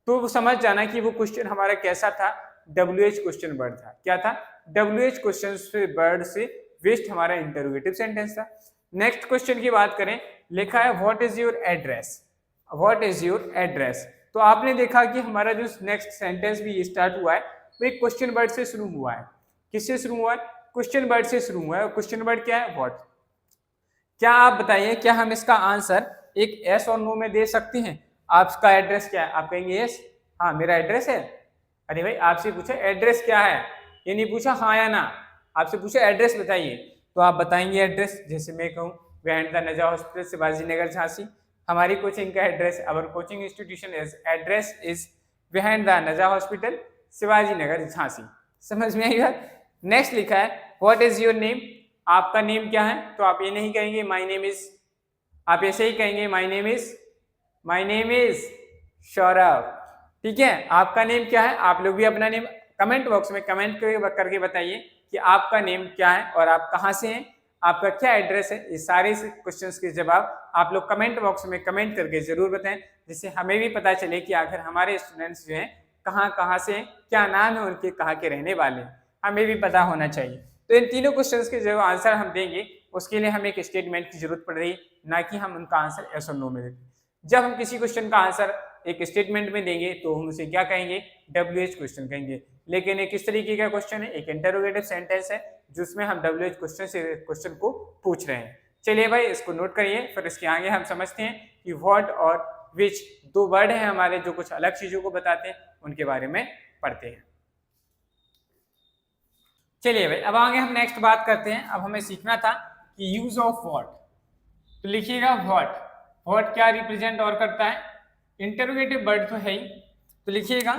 तो वो समझ जाना कि वो क्वेश्चन हमारा कैसा था, WH क्वेश्चन वर्ड था। क्या था? WH क्वेश्चन से वर्ड से वेस्ट हमारा इंटरोगेटिव सेंटेंस था। नेक्स्ट क्वेश्चन की बात करें, लिखा है what is your address, what is your address. तो आपने देखा कि हमारा जो नेक्स्ट सेंटेंस भी स्टार्ट हुआ है वो एक क्वेश्चन वर्ड से शुरू हुआ है। किससे शुरू हुआ है? क्वेश्चन वर्ड से शुरू हुआ है। और क्वेश्चन वर्ड क्या है? व्हाट। क्या आप बताइए, क्या हम इसका आंसर एक यस और नो में दे सकते हैं? आपका एड्रेस क्या है? आप कहेंगे यस, हाँ मेरा एड्रेस है। अरे भाई आपसे पूछा एड्रेस क्या है, ये नहीं पूछा हाँ या ना, आपसे पूछा एड्रेस बताइए, तो आप बताएंगे एड्रेस। जैसे मैं कहूँ बिहाइंड द नजा हॉस्पिटल, शिवाजी नगर, झांसी, हमारी कोचिंग का address, our coaching institution address is behind the नजा हॉस्पिटल, शिवाजी नगर, झांसी। समझ में आई बात? नेक्स्ट लिखा है व्हाट इज योर नेम, आपका नेम क्या है? तो आप ये नहीं कहेंगे माय नेम इज, आप ऐसे ही कहेंगे माय नेम इज सौरभ। ठीक है, आपका नेम क्या है? आप लोग भी अपना नेम कमेंट बॉक्स में कमेंट करके बताइए कि आपका नेम क्या है और आप कहाँ से हैं, आपका क्या एड्रेस है। ये सारे क्वेश्चंस के जवाब आप लोग कमेंट बॉक्स में कमेंट करके जरूर बताएं, जिससे हमें भी पता चले कि आखिर हमारे स्टूडेंट्स जो हैं कहाँ से हैं, क्या नाम है उनके, कहाँ के रहने वाले हैं, हमें भी पता होना चाहिए। तो इन तीनों क्वेश्चंस के जो आंसर हम देंगे उसके लिए हमें एक स्टेटमेंट की जरूरत पड़ रही, ना कि हम उनका आंसर यस और नो में देते। जब हम किसी क्वेश्चन का आंसर एक स्टेटमेंट में देंगे तो हम उसे क्या कहेंगे? WH क्वेश्चन कहेंगे। लेकिन एक किस तरीके का क्वेश्चन है? एक इंटरोगेटिव सेंटेंस है जिसमें हम WH क्वेश्चन को पूछ रहे हैं। चलिए भाई इसको नोट करिए, फिर इसके आगे हम समझते हैं कि व्हाट और विच दो वर्ड हैं हमारे जो कुछ अलग चीजों को बताते हैं, उनके बारे में पढ़ते हैं। चलिए भाई अब आगे हम नेक्स्ट बात करते हैं। अब हमें सीखना था कि यूज ऑफ व्हाट। तो लिखिएगा व्हाट, व्हाट क्या रिप्रेजेंट और करता है? इंटरोगेटिव वर्ड तो है ही, तो लिखिएगा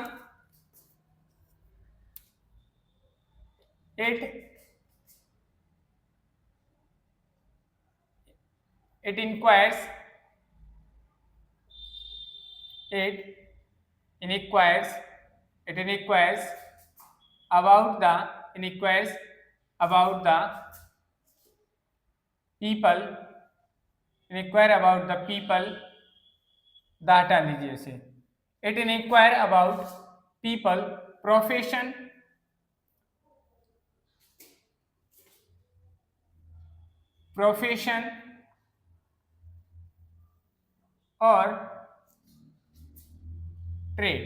it inquires, it inquires about the people, inquire about the people, data लीजिए इसे। It inquire about people, profession, और ट्रेड।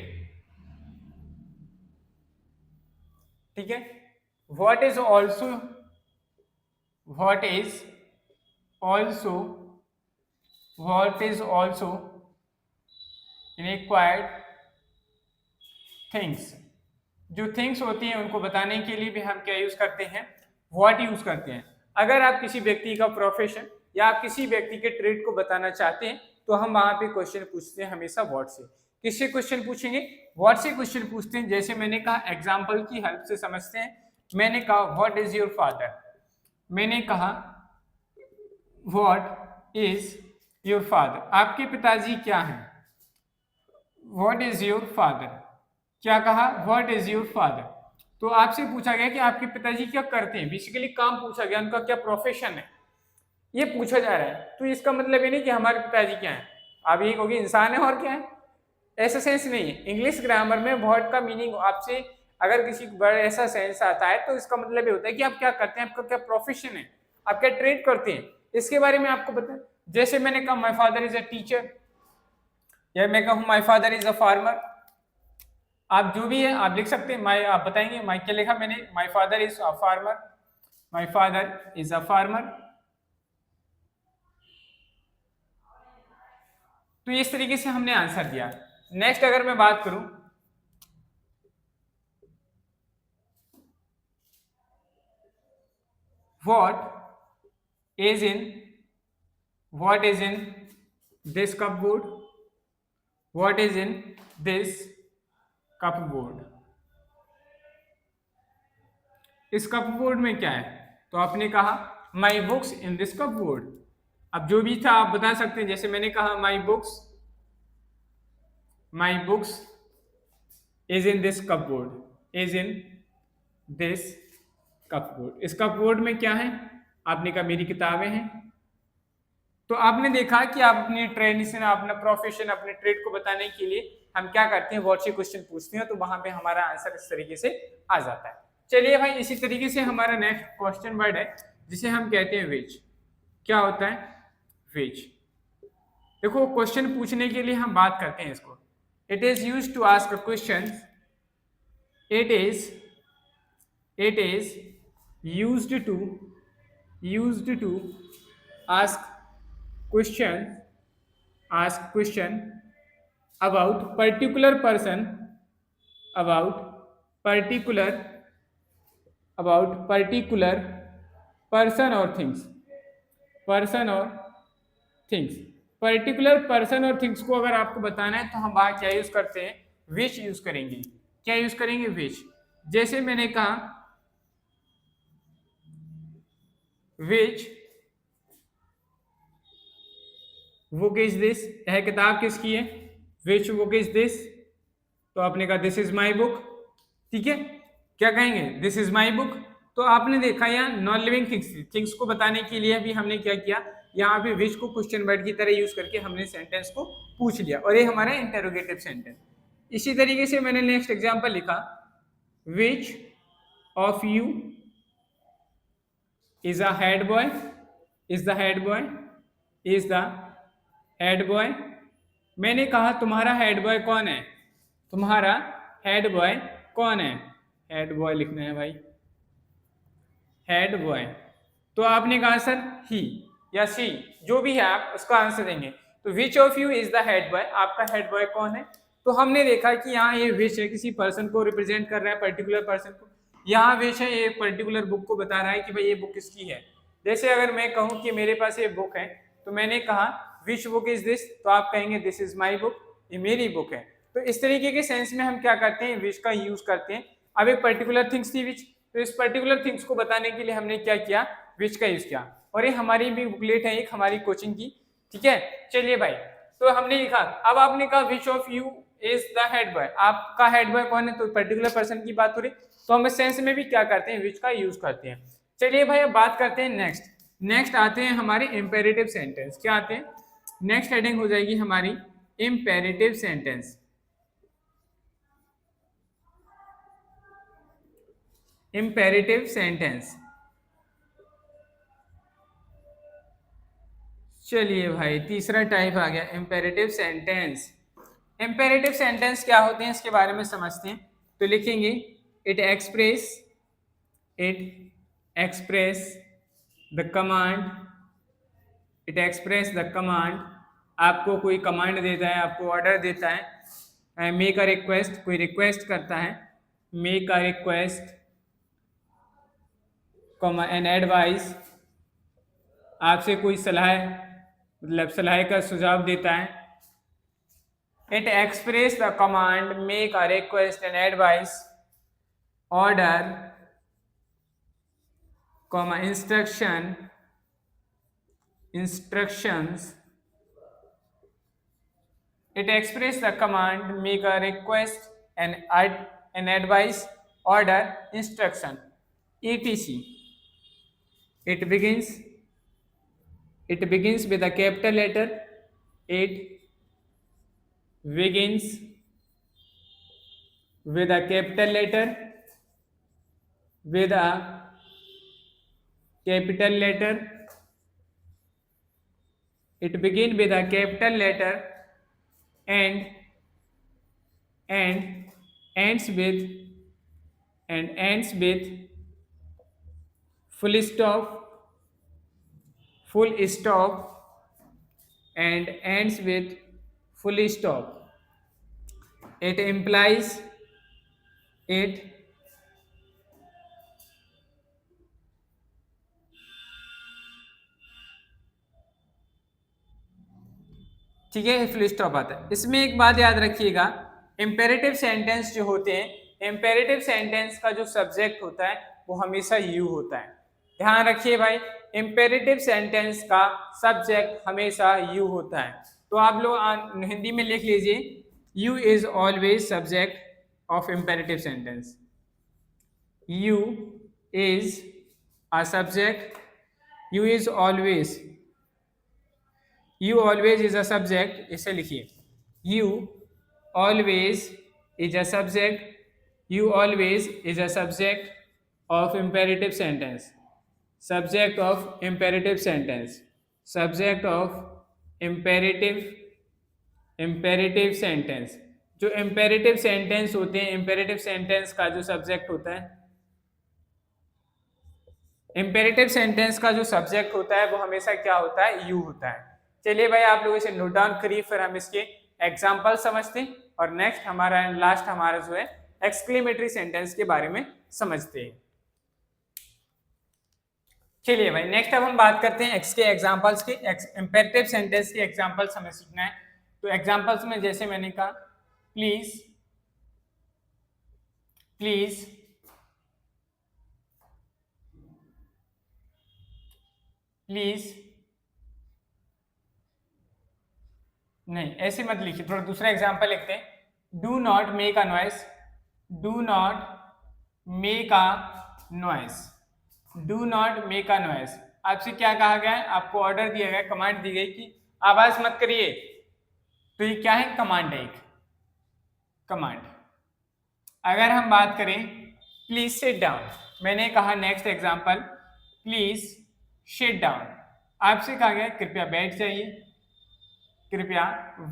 ठीक है, what is also inquired things. जो थिंग्स होती हैं उनको बताने के लिए भी हम क्या यूज करते हैं? व्हाट यूज करते हैं। अगर आप किसी व्यक्ति का प्रोफेशन या आप किसी व्यक्ति के ट्रेड को बताना चाहते हैं तो हम वहां पे क्वेश्चन पूछते हैं हमेशा व्हाट से। किससे क्वेश्चन पूछेंगे? व्हाट से क्वेश्चन पूछते हैं। जैसे मैंने कहा एग्जाम्पल की हेल्प से समझते हैं। मैंने कहा व्हाट इज योर फादर, मैंने कहा व्हाट इज योर फादर, आपके पिताजी क्या हैं? व्हाट इज योर फादर, क्या कहा? What is your father. तो आपसे पूछा गया कि आपके पिताजी क्या करते हैं, बेसिकली काम पूछा गया, उनका क्या प्रोफेशन है, ये पूछा जा रहा है। तो इसका मतलब ये नहीं कि हमारे पिताजी क्या है, आप ये कहोगे इंसान है और क्या है, ऐसा सेंस नहीं है। इंग्लिश ग्रामर में व्हाट का मीनिंग आपसे अगर किसी वर्ड ऐसा सेंस आता है तो इसका मतलब ये होता है कि आप क्या करते हैं, आपका क्या प्रोफेशन है, आप क्या ट्रेड करते हैं, इसके बारे में आपको पता है। जैसे मैंने कहा my father is a teacher, या मैं कहूँ my father is a farmer, आप जो भी है आप लिख सकते हैं। माई आप बताएंगे माई क्या लिखा मैंने, my father is a farmer, my father is a farmer. तो इस तरीके से हमने आंसर दिया। नेक्स्ट अगर मैं बात करूं, what is in this cupboard, what is in this cupboard, इस कपबोर्ड में क्या है? तो आपने कहा my books in this cupboard. अब जो भी था आप बता सकते हैं। जैसे मैंने कहा my books is in this cupboard, is in this cupboard. इस कपबोर्ड में क्या है? आपने कहा मेरी किताबें हैं। तो आपने देखा कि आप अपनी ट्रेडिशन, अपना प्रोफेशन, अपने ट्रेड को बताने के लिए हम क्या करते हैं, व्हाट से क्वेश्चन पूछते हैं, तो वहां पे हमारा आंसर इस तरीके से आ जाता है। चलिए भाई, इसी तरीके से हमारा नेक्स्ट क्वेश्चन वर्ड है जिसे हम कहते हैं विच। क्या होता है विच? देखो, क्वेश्चन पूछने के लिए हम बात करते हैं इसको। It is use to ask question. It is used to ask question about particular person, about particular person or things, particular person और थिंग्स को अगर आपको बताना है तो हम वहां क्या यूज करते हैं, विच यूज करेंगे। क्या यूज करेंगे? विच। जैसे मैंने कहा विच बुक इज दिस, यह किताब किसकी है, विच बुक इज दिस, तो आपने कहा दिस इज माई बुक। ठीक है, क्या कहेंगे, दिस इज माई बुक। तो आपने देखा यहाँ नॉन लिविंग थिंग्स को बताने के लिए भी हमने क्या किया, यहाँ पे विच को क्वेश्चन वर्ड की तरह यूज करके हमने सेंटेंस को पूछ लिया, और ये हमारा इंटेरोगेटिव सेंटेंस। इसी तरीके से मैंने नेक्स्ट एग्जांपल लिखा, which of you is a head boy, is the head boy, is the head boy. मैंने कहा तुम्हारा हेड बॉय कौन है, तुम्हारा हेड बॉय कौन है, हेड बॉय लिखना है भाई, हेड बॉय। तो आपने कहा सर ही या सी, जो भी है आप उसका आंसर देंगे। तो which of you is the head boy, आपका हेड बॉय कौन है। तो हमने देखा कि यहाँ ये विच है, किसी पर्सन को रिप्रेजेंट कर रहा है, पर्टिकुलर पर्सन को। यहाँ विच है, ये पर्टिकुलर बुक को बता रहा है कि भाई ये बुक किसकी है। जैसे अगर मैं कहूँ कि मेरे पास ये बुक है, तो मैंने कहा विच बुक इज दिस, तो आप कहेंगे दिस इज माई बुक, ये मेरी बुक है। तो इस तरीके के सेंस में हम क्या करते हैं, विच का यूज करते हैं। अब एक पर्टिकुलर थिंग्स थी विच, तो इस पर्टिकुलर थिंग्स को बताने के लिए हमने क्या किया, विच का यूज किया। और ये हमारी भी बुकलेट है एक, हमारी कोचिंग की। ठीक है, चलिए भाई, तो हमने लिखा। अब आपने कहा which of you is the head boy, आपका हेड बॉय कौन है, तो पर्टिकुलर पर्सन की बात हो रही, तो हम इस सेंस में भी क्या करते हैं, विच का यूज करते हैं। चलिए भाई, अब बात करते हैं नेक्स्ट आते हैं हमारे इंपेरेटिव सेंटेंस। क्या आते हैं, नेक्स्ट हेडिंग हो जाएगी हमारी इंपेरेटिव सेंटेंस। इंपेरेटिव सेंटेंस, चलिए भाई, तीसरा टाइप आ गया इंपेरेटिव सेंटेंस। इंपेरेटिव सेंटेंस क्या होते हैं इसके बारे में समझते हैं। तो लिखेंगे it express the command, it express the command, आपको कोई कमांड देता है, आपको ऑर्डर देता है। मेक अ रिक्वेस्ट, कोई रिक्वेस्ट करता है, make a request, an advice, आपसे कोई सलाह, मतलब सलाह का सुझाव देता है। It express the command make a request and advice, order, instructions. It express the command make a request and advice, order, instruction, etc. It begins with a capital letter. It begins with a capital letter. With a capital letter. It begins with a capital letter and ends with full stop and ends with full stop. It implies it ठीक है, full stop आता है। इसमें एक बात याद रखिएगा, imperative sentence जो होते हैं, इंपेरेटिव सेंटेंस का जो सब्जेक्ट होता है वो हमेशा यू होता है। ध्यान रखिए भाई, इंपेरेटिव सेंटेंस का सब्जेक्ट हमेशा यू होता है। तो आप लोग हिंदी में लिख लीजिए, you is always subject of imperative sentence. You is a subject, you is always you always is a subject, इसे लिखिए, you always is a subject, you always is a subject of imperative sentence, subject of imperative sentence, subject of imperative imperative sentence। जो imperative sentence होते हैं, imperative sentence का जो subject होता है, imperative sentence का जो subject होता है वो हमेशा क्या होता है, you होता है। चलिए भाई आप लोग इसे नोट डाउन करिए, फिर हम इसके एग्जाम्पल समझते हैं और नेक्स्ट हमारा लास्ट हमारा जो है एक्सक्लेमेटरी सेंटेंस के बारे में समझते हैं। चलिए भाई नेक्स्ट अब हम बात करते हैं एक्स के एग्जांपल्स के। इंपेरेटिव सेंटेंस के एग्जांपल्स हमें सीखना है। तो एग्जांपल्स में जैसे मैंने कहा प्लीज, प्लीज, प्लीज, नहीं ऐसे मत लिखिए, थोड़ा दूसरा एग्जांपल लिखते हैं। Do not make a noise, do not make a noise, do not make a noise. आपसे क्या कहा गया है, आपको ऑर्डर दिया गया, कमांड दी गई कि आवाज मत करिए। तो ये क्या है, कमांड है, एक कमांड। अगर हम बात करें प्लीज सिट डाउन, मैंने कहा next example please sit down, आपसे कहा गया कृपया बैठ जाइए, कृपया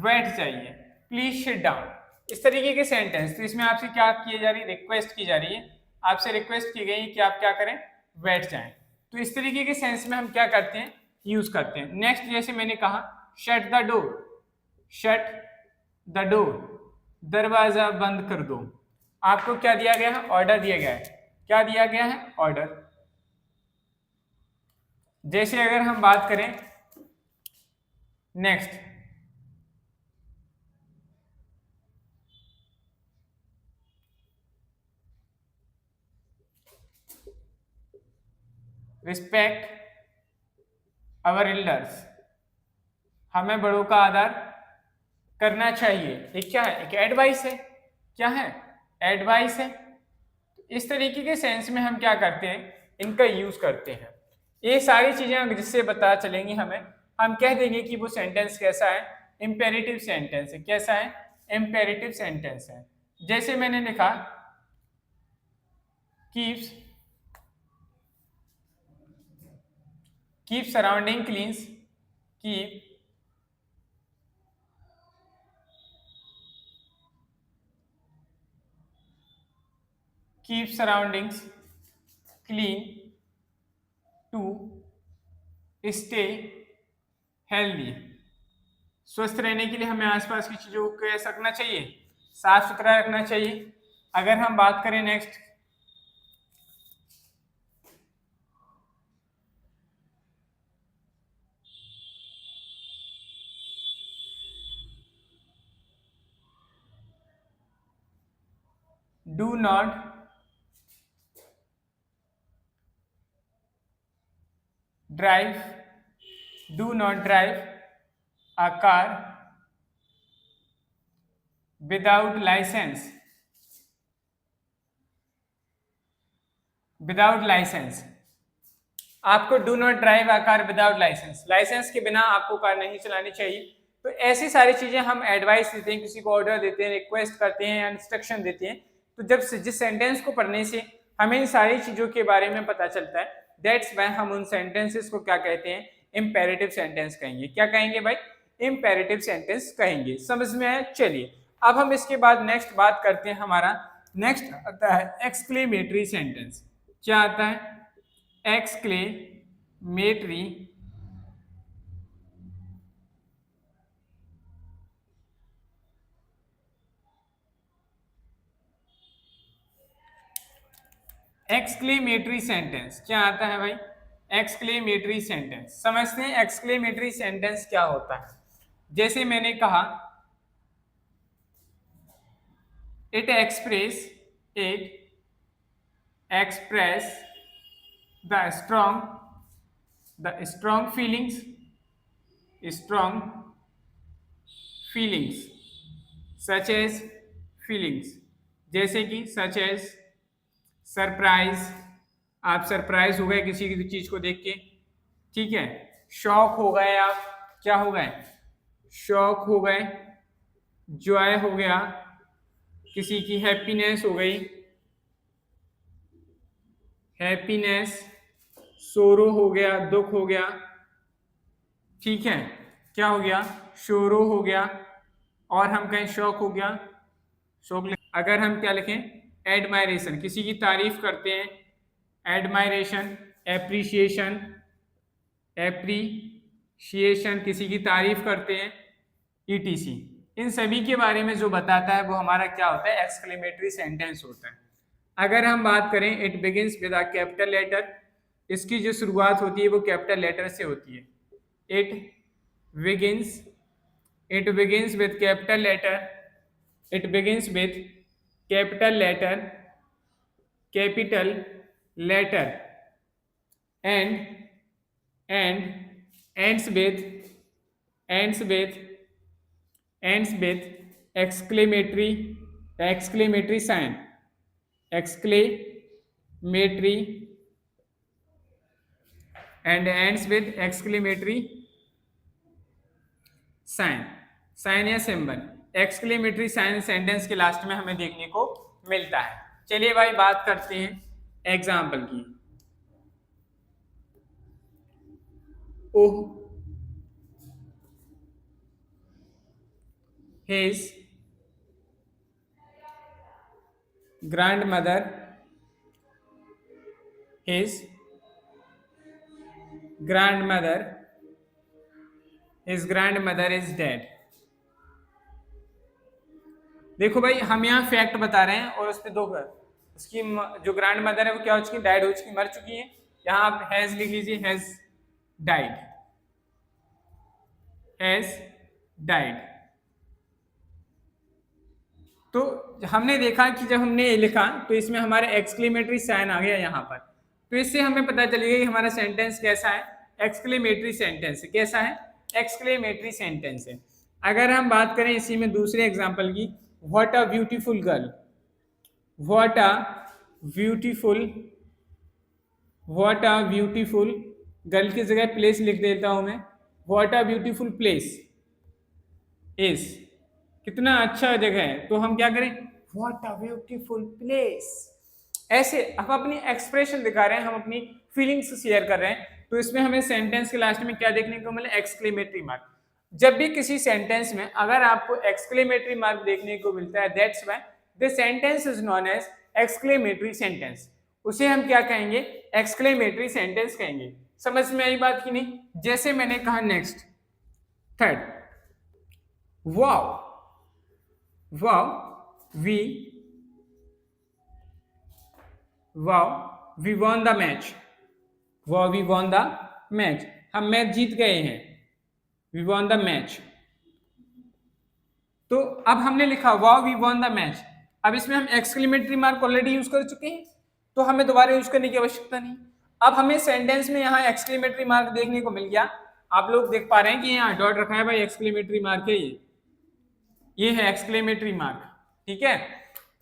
बैठ जाइए, प्लीज सिट डाउन। इस तरीके के सेंटेंस, तो इसमें आपसे क्या किए जा रही है, रिक्वेस्ट की जा रही है, आपसे रिक्वेस्ट की गई कि आप क्या करें, बैठ जाएं। तो इस तरीके के सेंस में हम क्या करते हैं, यूज करते हैं। नेक्स्ट जैसे मैंने कहा shut the door, shut the door, दरवाजा बंद कर दो। आपको क्या दिया गया है, ऑर्डर दिया गया है, क्या दिया गया है, ऑर्डर। जैसे अगर हम बात करें नेक्स्ट रिस्पेक्ट अवर एल्डर्स, हमें बड़ों का आदर करना चाहिए। एक क्या है, एक एडवाइस है, क्या है, एडवाइस है। इस तरीके के सेंस में हम क्या करते हैं, इनका यूज करते हैं। ये सारी चीजें जिससे पता चलेंगी हमें, हम कह देंगे कि वो सेंटेंस कैसा है, इंपेरेटिव सेंटेंस है। कैसा है, इंपेरेटिव सेंटेंस है। जैसे मैंने लिखा keeps, keep surrounding cleans, keep keep surroundings clean to stay healthy, स्वस्थ रहने के लिए हमें आसपास की चीजों को कैसा रखना चाहिए, साफ सुथरा रखना चाहिए। अगर हम बात करें next do not drive, do not drive a car without licence, without licence. आपको do not drive a car without licence, licence के बिना आपको कार नहीं चलानी चाहिए। तो ऐसी सारी चीजें हम एडवाइस देते हैं, किसी को ऑर्डर देते हैं, रिक्वेस्ट करते हैं या इंस्ट्रक्शन देते हैं। तो जब जिस सेंटेंस को पढ़ने से हमें इन सारी चीजों के बारे में पता चलता है, दैट्स व्हाई हम उन सेंटेंसेस को क्या कहते हैं, इंपेरेटिव सेंटेंस कहेंगे। क्या कहेंगे भाई, इंपेरेटिव सेंटेंस कहेंगे। समझ में आया। चलिए अब हम इसके बाद नेक्स्ट बात करते हैं। हमारा नेक्स्ट आता है एक्सक्लेमेटरी सेंटेंस। क्या आता है, एक्सक्लेमेटरी एक्सक्लेमेटरी सेंटेंस। क्या आता है भाई, एक्सक्लेमेटरी सेंटेंस। समझते हैं एक्सक्लेमेटरी सेंटेंस क्या होता है। जैसे मैंने कहा it express, it express the strong feelings, strong feelings such as feelings, जैसे कि सच एज सरप्राइज, आप सरप्राइज हो गए किसी की चीज को देख के, ठीक है, शॉक हो गए आप, क्या हो गए, शौक हो गए, जॉय हो गया, किसी की हैप्पीनेस हो गई, हैप्पीनेस, सोरो हो गया, दुख हो गया, ठीक है, क्या हो गया, शोरो हो गया, और हम कहें शौक हो गया, शौक। अगर हम क्या लिखें, एडमायरेशन, किसी की तारीफ करते हैं, एडमायरेशन, एप्रिसिएशन, एप्रिसिएशन किसी की तारीफ करते हैं, ईटीसी। इन सभी के बारे में जो बताता है वो हमारा क्या होता है, एक्सक्लेमेटरी सेंटेंस होता है। अगर हम बात करें, it begins with a capital letter, इसकी जो शुरुआत होती है वो कैपिटल लेटर से होती है। It begins, it begins with capital letter, it begins with capital letter, capital letter, and ends with ends with ends with exclamatory sign, exclamatory, and ends with exclamatory sign या symbol. Exclamatory sign sentence के last में हमें देखने को मिलता है। चलिए भाई बात करते हैं एग्जाम्पल की। ओह, his grandmother, his grandmother, his grandmother is dead। देखो भाई हम यहाँ फैक्ट बता रहे हैं और उस पर दो, उसकी जो ग्रैंड मदर है वो क्या हो चुकी, डाइड हो चुकी, मर चुकी है। यहाँ आप हैज लिख लीजिए, हैज डाइड, हैज डाइड। तो हमने देखा कि जब हमने ये लिखा तो इसमें हमारे एक्सक्लेमेटरी साइन आ गया यहाँ पर, तो इससे हमें पता चलेगा कि हमारा सेंटेंस कैसा है, एक्सक्लेमेटरी सेंटेंस है। कैसा है, एक्सक्लेमेटरी सेंटेंस है। अगर हम बात करें इसी में दूसरे एग्जाम्पल की, what a beautiful girl, what a beautiful, what a beautiful girl की जगह प्लेस लिख देता हूं मैं, what a beautiful place is, कितना अच्छा जगह है। तो हम क्या करें, व्हाट अ ब्यूटीफुल प्लेस। ऐसे हम अपनी एक्सप्रेशन दिखा रहे हैं, हम अपनी फीलिंग्स शेयर कर रहे हैं। तो इसमें हमें सेंटेंस के लास्ट में क्या देखने को मिले, एक्सक्लेमेटरी मार्क। जब भी किसी सेंटेंस में अगर आपको एक्सक्लेमेटरी मार्क देखने को मिलता है, that's why the sentence is known as exclamatory sentence. उसे हम क्या कहेंगे, एक्सक्लेमेटरी सेंटेंस कहेंगे। समझ में आई बात की नहीं। जैसे मैंने कहा next, third, wow, wow we, wow we won the match, wow we won the match, हम मैच जीत गए हैं, वी वॉन द मैच। तो अब हमने लिखा wow we won the match. अब इसमें हम एक्सक्लेमेटरी मार्क ऑलरेडी यूज कर चुके हैं, तो हमें दोबारा यूज करने की आवश्यकता नहीं। अब हमें सेंटेंस में यहाँ एक्सक्लेमेटरी मार्क देखने को मिल गया। आप लोग देख पा रहे हैं कि यहाँ डॉट रखा है भाई, एक्सक्लेमेटरी मार्क है ये है एक्सक्लेमेटरी मार्क, ठीक है।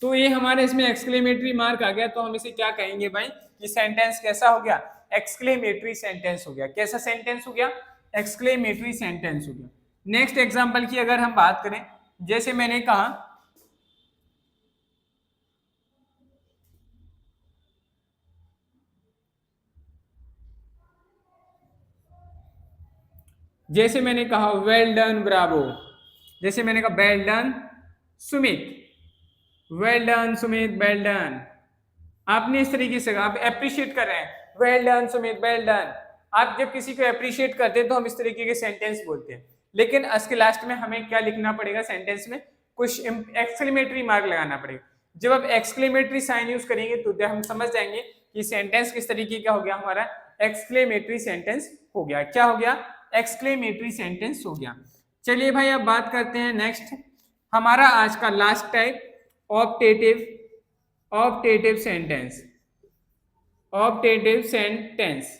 तो ये हमारे इसमें एक्सक्लेमेटरी मार्क आ गया, तो हम इसे क्या कहेंगे भाई, कि सेंटेंस कैसा हो गया, एक्सक्लेमेटरी सेंटेंस हो गया। कैसा सेंटेंस हो गया, एक्सक्लेमेटरी सेंटेंस हो गया। नेक्स्ट एग्जांपल की अगर हम बात करें, जैसे मैंने कहा, जैसे मैंने कहा वेल डन ब्रावो, जैसे मैंने कहा well done Sumit, well done Sumit, well done. आपने इस तरीके से आप अप्रिशिएट कर रहे हैं, well done Sumit, well done. आप जब किसी को अप्रिशिएट करते हैं तो हम इस तरीके के सेंटेंस बोलते हैं, लेकिन इसके लास्ट में हमें क्या लिखना पड़ेगा, सेंटेंस में कुछ एक्सक्लेमेटरी मार्क लगाना पड़ेगा। जब आप एक्सक्लेमेटरी साइन यूज करेंगे तो हम समझ जाएंगे कि सेंटेंस किस तरीके का हो गया, हमारा एक्सक्लेमेटरी सेंटेंस हो गया। क्या हो गया, एक्सक्लेमेटरी सेंटेंस हो गया। चलिए भाई अब बात करते हैं नेक्स्ट, हमारा आज का last type, optative, optative sentence, optative sentence.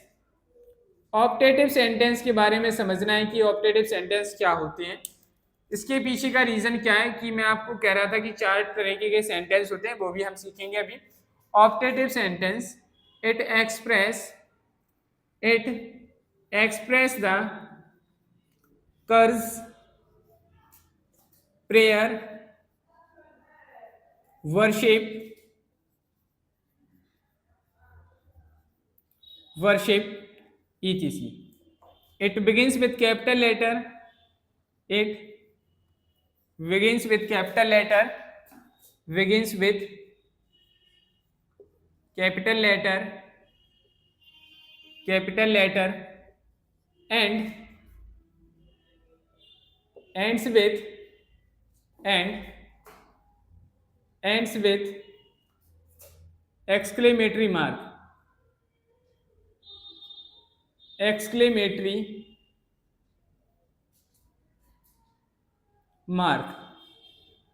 Optative sentence के बारे में समझना है कि ऑप्टेटिव सेंटेंस क्या होते हैं। इसके पीछे का रीजन क्या है कि मैं आपको कह रहा था कि 4 तरीके के सेंटेंस होते हैं, वो भी हम सीखेंगे अभी। Optative sentence, it express the curse, prayer, worship, etc. It begins with capital letter. It begins with capital letter. Begins with capital letter. Capital letter. And ends with exclamatory mark. Exclamatory mark.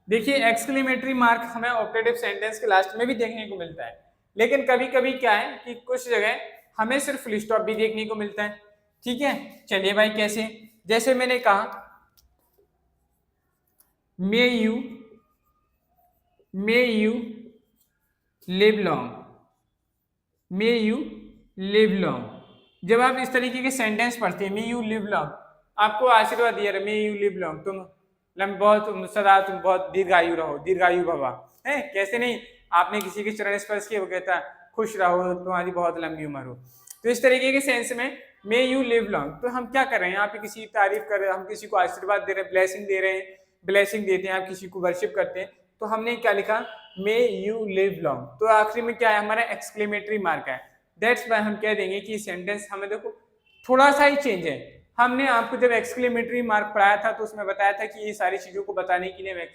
देखिए exclamatory mark हमें operative sentence के last में भी देखने को मिलता है, लेकिन कभी कभी क्या है कि कुछ जगह हमें सिर्फ फुल स्टॉप भी देखने को मिलता है. ठीक है, चलिए भाई कैसे, जैसे मैंने कहा may you live long. May you live long. जब आप इस तरीके के सेंटेंस पढ़ते हैं, मे यू लिव लॉन्ग, आपको आशीर्वाद दिया रहा, मे यू लिव लॉन्ग, तुम बहुत सदा तुम बहुत दीर्घायु रहो, दीर्घायु भवा है. कैसे नहीं, आपने किसी के चरण स्पर्श किया, वो कहता खुश रहो, तुम्हारी बहुत लंबी उम्र हो. तो इस तरीके के सेंस में मे यू लिव लॉन्ग. तो हम क्या कर रहे हैं यहाँ पे, किसी की तारीफ कर रहे हैं, हम किसी को आशीर्वाद दे रहे हैं, ब्लेसिंग दे रहे हैं, ब्लेसिंग देते हैं, आप किसी को वर्शिप करते हैं. तो हमने क्या लिखा, मे यू लिव लॉन्ग. तो आखिरी में क्या है, हमारा एक्सक्लेमेटरी मार्क है. दैट्स वाई हम कह देंगे कि सेंटेंस हमें देखो थोड़ा सा ही चेंज है. हमने आपको जब एक्सक्लेमेटरी मार्क पढ़ाया था तो उसमें बताया था कि ये सारी चीजों को बताने के लिए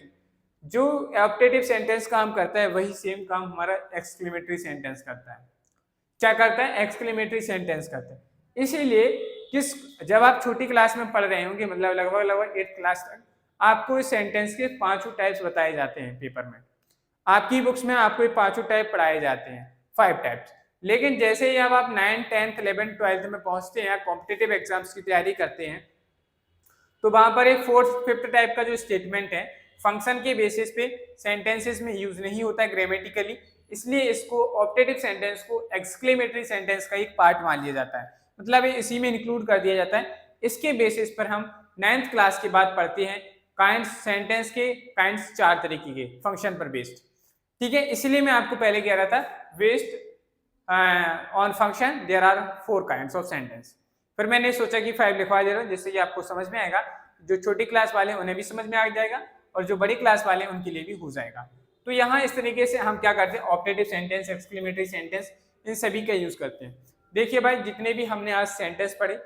जो ऑप्टेटिव सेंटेंस काम करता है वही सेम काम हमारा एक्सक्लेमेटरी सेंटेंस करता है. क्या करता है, एक्सक्लेमेटरी सेंटेंस करता है. इसीलिए जब आप छोटी क्लास में पढ़ रहे होंगे, मतलब लगभग 8th क्लास तक, आपको इस सेंटेंस के 5 टाइप्स बताए जाते हैं पेपर में. आपकी बुक्स में आपको ये 5 टाइप पढ़ाए जाते हैं, 5 टाइप्स. लेकिन जैसे ही अब आप 9th 10th 11th 12th में पहुंचते हैं, कॉम्पिटिटिव एग्जाम्स की तैयारी करते हैं, तो वहां पर एक 4th 5th टाइप का जो स्टेटमेंट है, फंक्शन के बेसिस पे सेंटेंसेस में यूज नहीं होता है ग्रामेटिकली, इसलिए इसको ऑप्टेटिव सेंटेंस को एक्सक्लेमेटरी सेंटेंस का एक पार्ट मान लिया जाता है, मतलब इसी में इंक्लूड कर दिया जाता है. इसके बेसिस पर हम 9th क्लास के बाद पढ़ते हैं काइंड्स, सेंटेंस के काइंड्स 4 तरीके के फंक्शन पर बेस्ड. ठीक है, इसलिए मैं आपको पहले कह रहा था based on function there are 4 kinds of sentence. फिर मैंने सोचा कि 5 लिखवा दे रहा हूँ, जिससे कि आपको समझ में आएगा, जो छोटी क्लास वाले उन्हें भी समझ में आ जाएगा और जो बड़ी क्लास वाले उनके लिए भी हो जाएगा. तो यहाँ इस तरीके से हम क्या करते हैं, ऑप्टेटिव सेंटेंस, एक्सक्लेमेटरी सेंटेंस, इन सभी का यूज करते हैं. देखिए भाई, जितने भी हमने आज सेंटेंस पढ़े,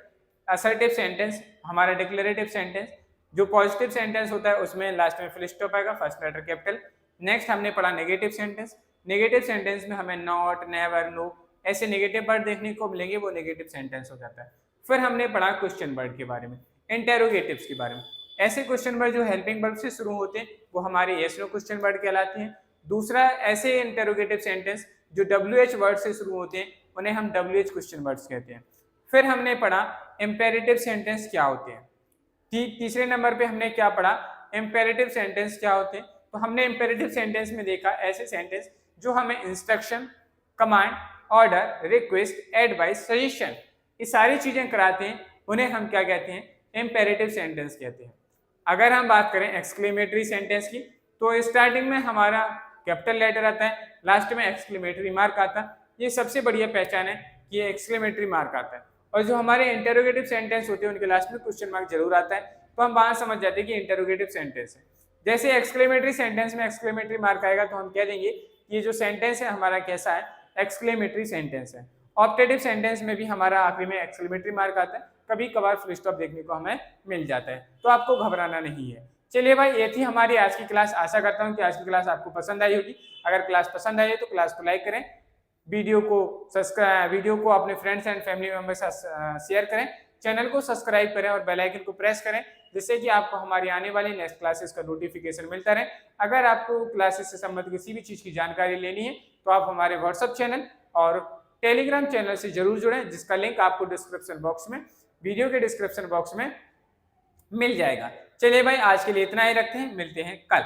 असर्टिव सेंटेंस, हमारा डिक्लेरेटिव सेंटेंस, जो पॉजिटिव सेंटेंस होता है उसमें लास्ट में फुल स्टॉप आएगा, फर्स्ट लेटर कैपिटल. नेक्स्ट हमने पढ़ा नेगेटिव सेंटेंस. नेगेटिव सेंटेंस में हमें नॉट, नेवर, नो ऐसे नेगेटिव वर्ड देखने को मिलेंगे, वो नेगेटिव सेंटेंस हो जाता है. फिर हमने पढ़ा क्वेश्चन वर्ड के बारे में, इंटेरोगेटिव्स के बारे में. ऐसे क्वेश्चन वर्ड जो हेल्पिंग वर्ब से शुरू होते हैं वो हमारे यस नो क्वेश्चन वर्ड कहलाते हैं. दूसरा, ऐसे इंटेरोगेटिव सेंटेंस जो WH वर्ड से शुरू होते हैं उन्हें हम WH क्वेश्चन वर्ड्स कहते हैं. फिर हमने पढ़ा इंपेरेटिव सेंटेंस क्या होते हैं. तीसरे नंबर पे हमने क्या पढ़ा, इंपेरेटिव सेंटेंस क्या होते हैं. तो हमने इंपेरेटिव सेंटेंस में देखा ऐसे सेंटेंस जो हमें instruction, command, order, request, advice, suggestion, ये सारी चीजें कराते हैं, उन्हें हम क्या कहते हैं, इंपेरेटिव सेंटेंस कहते हैं. अगर हम बात करें एक्सक्लेमेटरी सेंटेंस की, तो स्टार्टिंग में हमारा कैपिटल लेटर आता है, लास्ट में एक्सक्लेमेटरी मार्क आता है. ये सबसे बढ़िया पहचान है कि ये एक्सक्लेमेटरी मार्क आता है. और जो हमारे इंटेरोगेटिव सेंटेंस होते हैं उनके लास्ट में क्वेश्चन मार्क जरूर आता है, तो हम वहां समझ जाते हैं कि इंटेरोगेटिव सेंटेंस है. जैसे एक्सक्लेमेटरी सेंटेंस में एक्सक्लेमेटरी मार्क आएगा तो हम कह देंगे कि ये जो सेंटेंस है हमारा कैसा है, एक्सक्लेमेटरी सेंटेंस है. ऑप्टेटिव सेंटेंस में भी हमारा आखिरी में एक्सक्लेमेटरी मार्क आता है, कभी कभार फुल स्टॉप देखने को हमें मिल जाता है, तो आपको घबराना नहीं है. चलिए भाई, ये थी हमारी आज की क्लास. आशा करता हूँ कि आज की क्लास आपको पसंद आई होगी. अगर क्लास पसंद आई है तो क्लास को लाइक करें, वीडियो को अपने फ्रेंड्स एंड फैमिली मेंबर के साथ शेयर करें, चैनल को सब्सक्राइब करें और बेल आइकन को प्रेस करें, जिससे कि आपको हमारी आने वाली नेक्स्ट क्लासेस का नोटिफिकेशन मिलता रहे. अगर आपको क्लासेस से संबंधित किसी भी चीज़ की जानकारी लेनी है तो आप हमारे व्हाट्सएप चैनल और टेलीग्राम चैनल से जरूर जुड़ें, जिसका लिंक आपको डिस्क्रिप्शन बॉक्स में, वीडियो के डिस्क्रिप्शन बॉक्स में मिल जाएगा. चलिए भाई, आज के लिए इतना ही रखते हैं, मिलते हैं कल.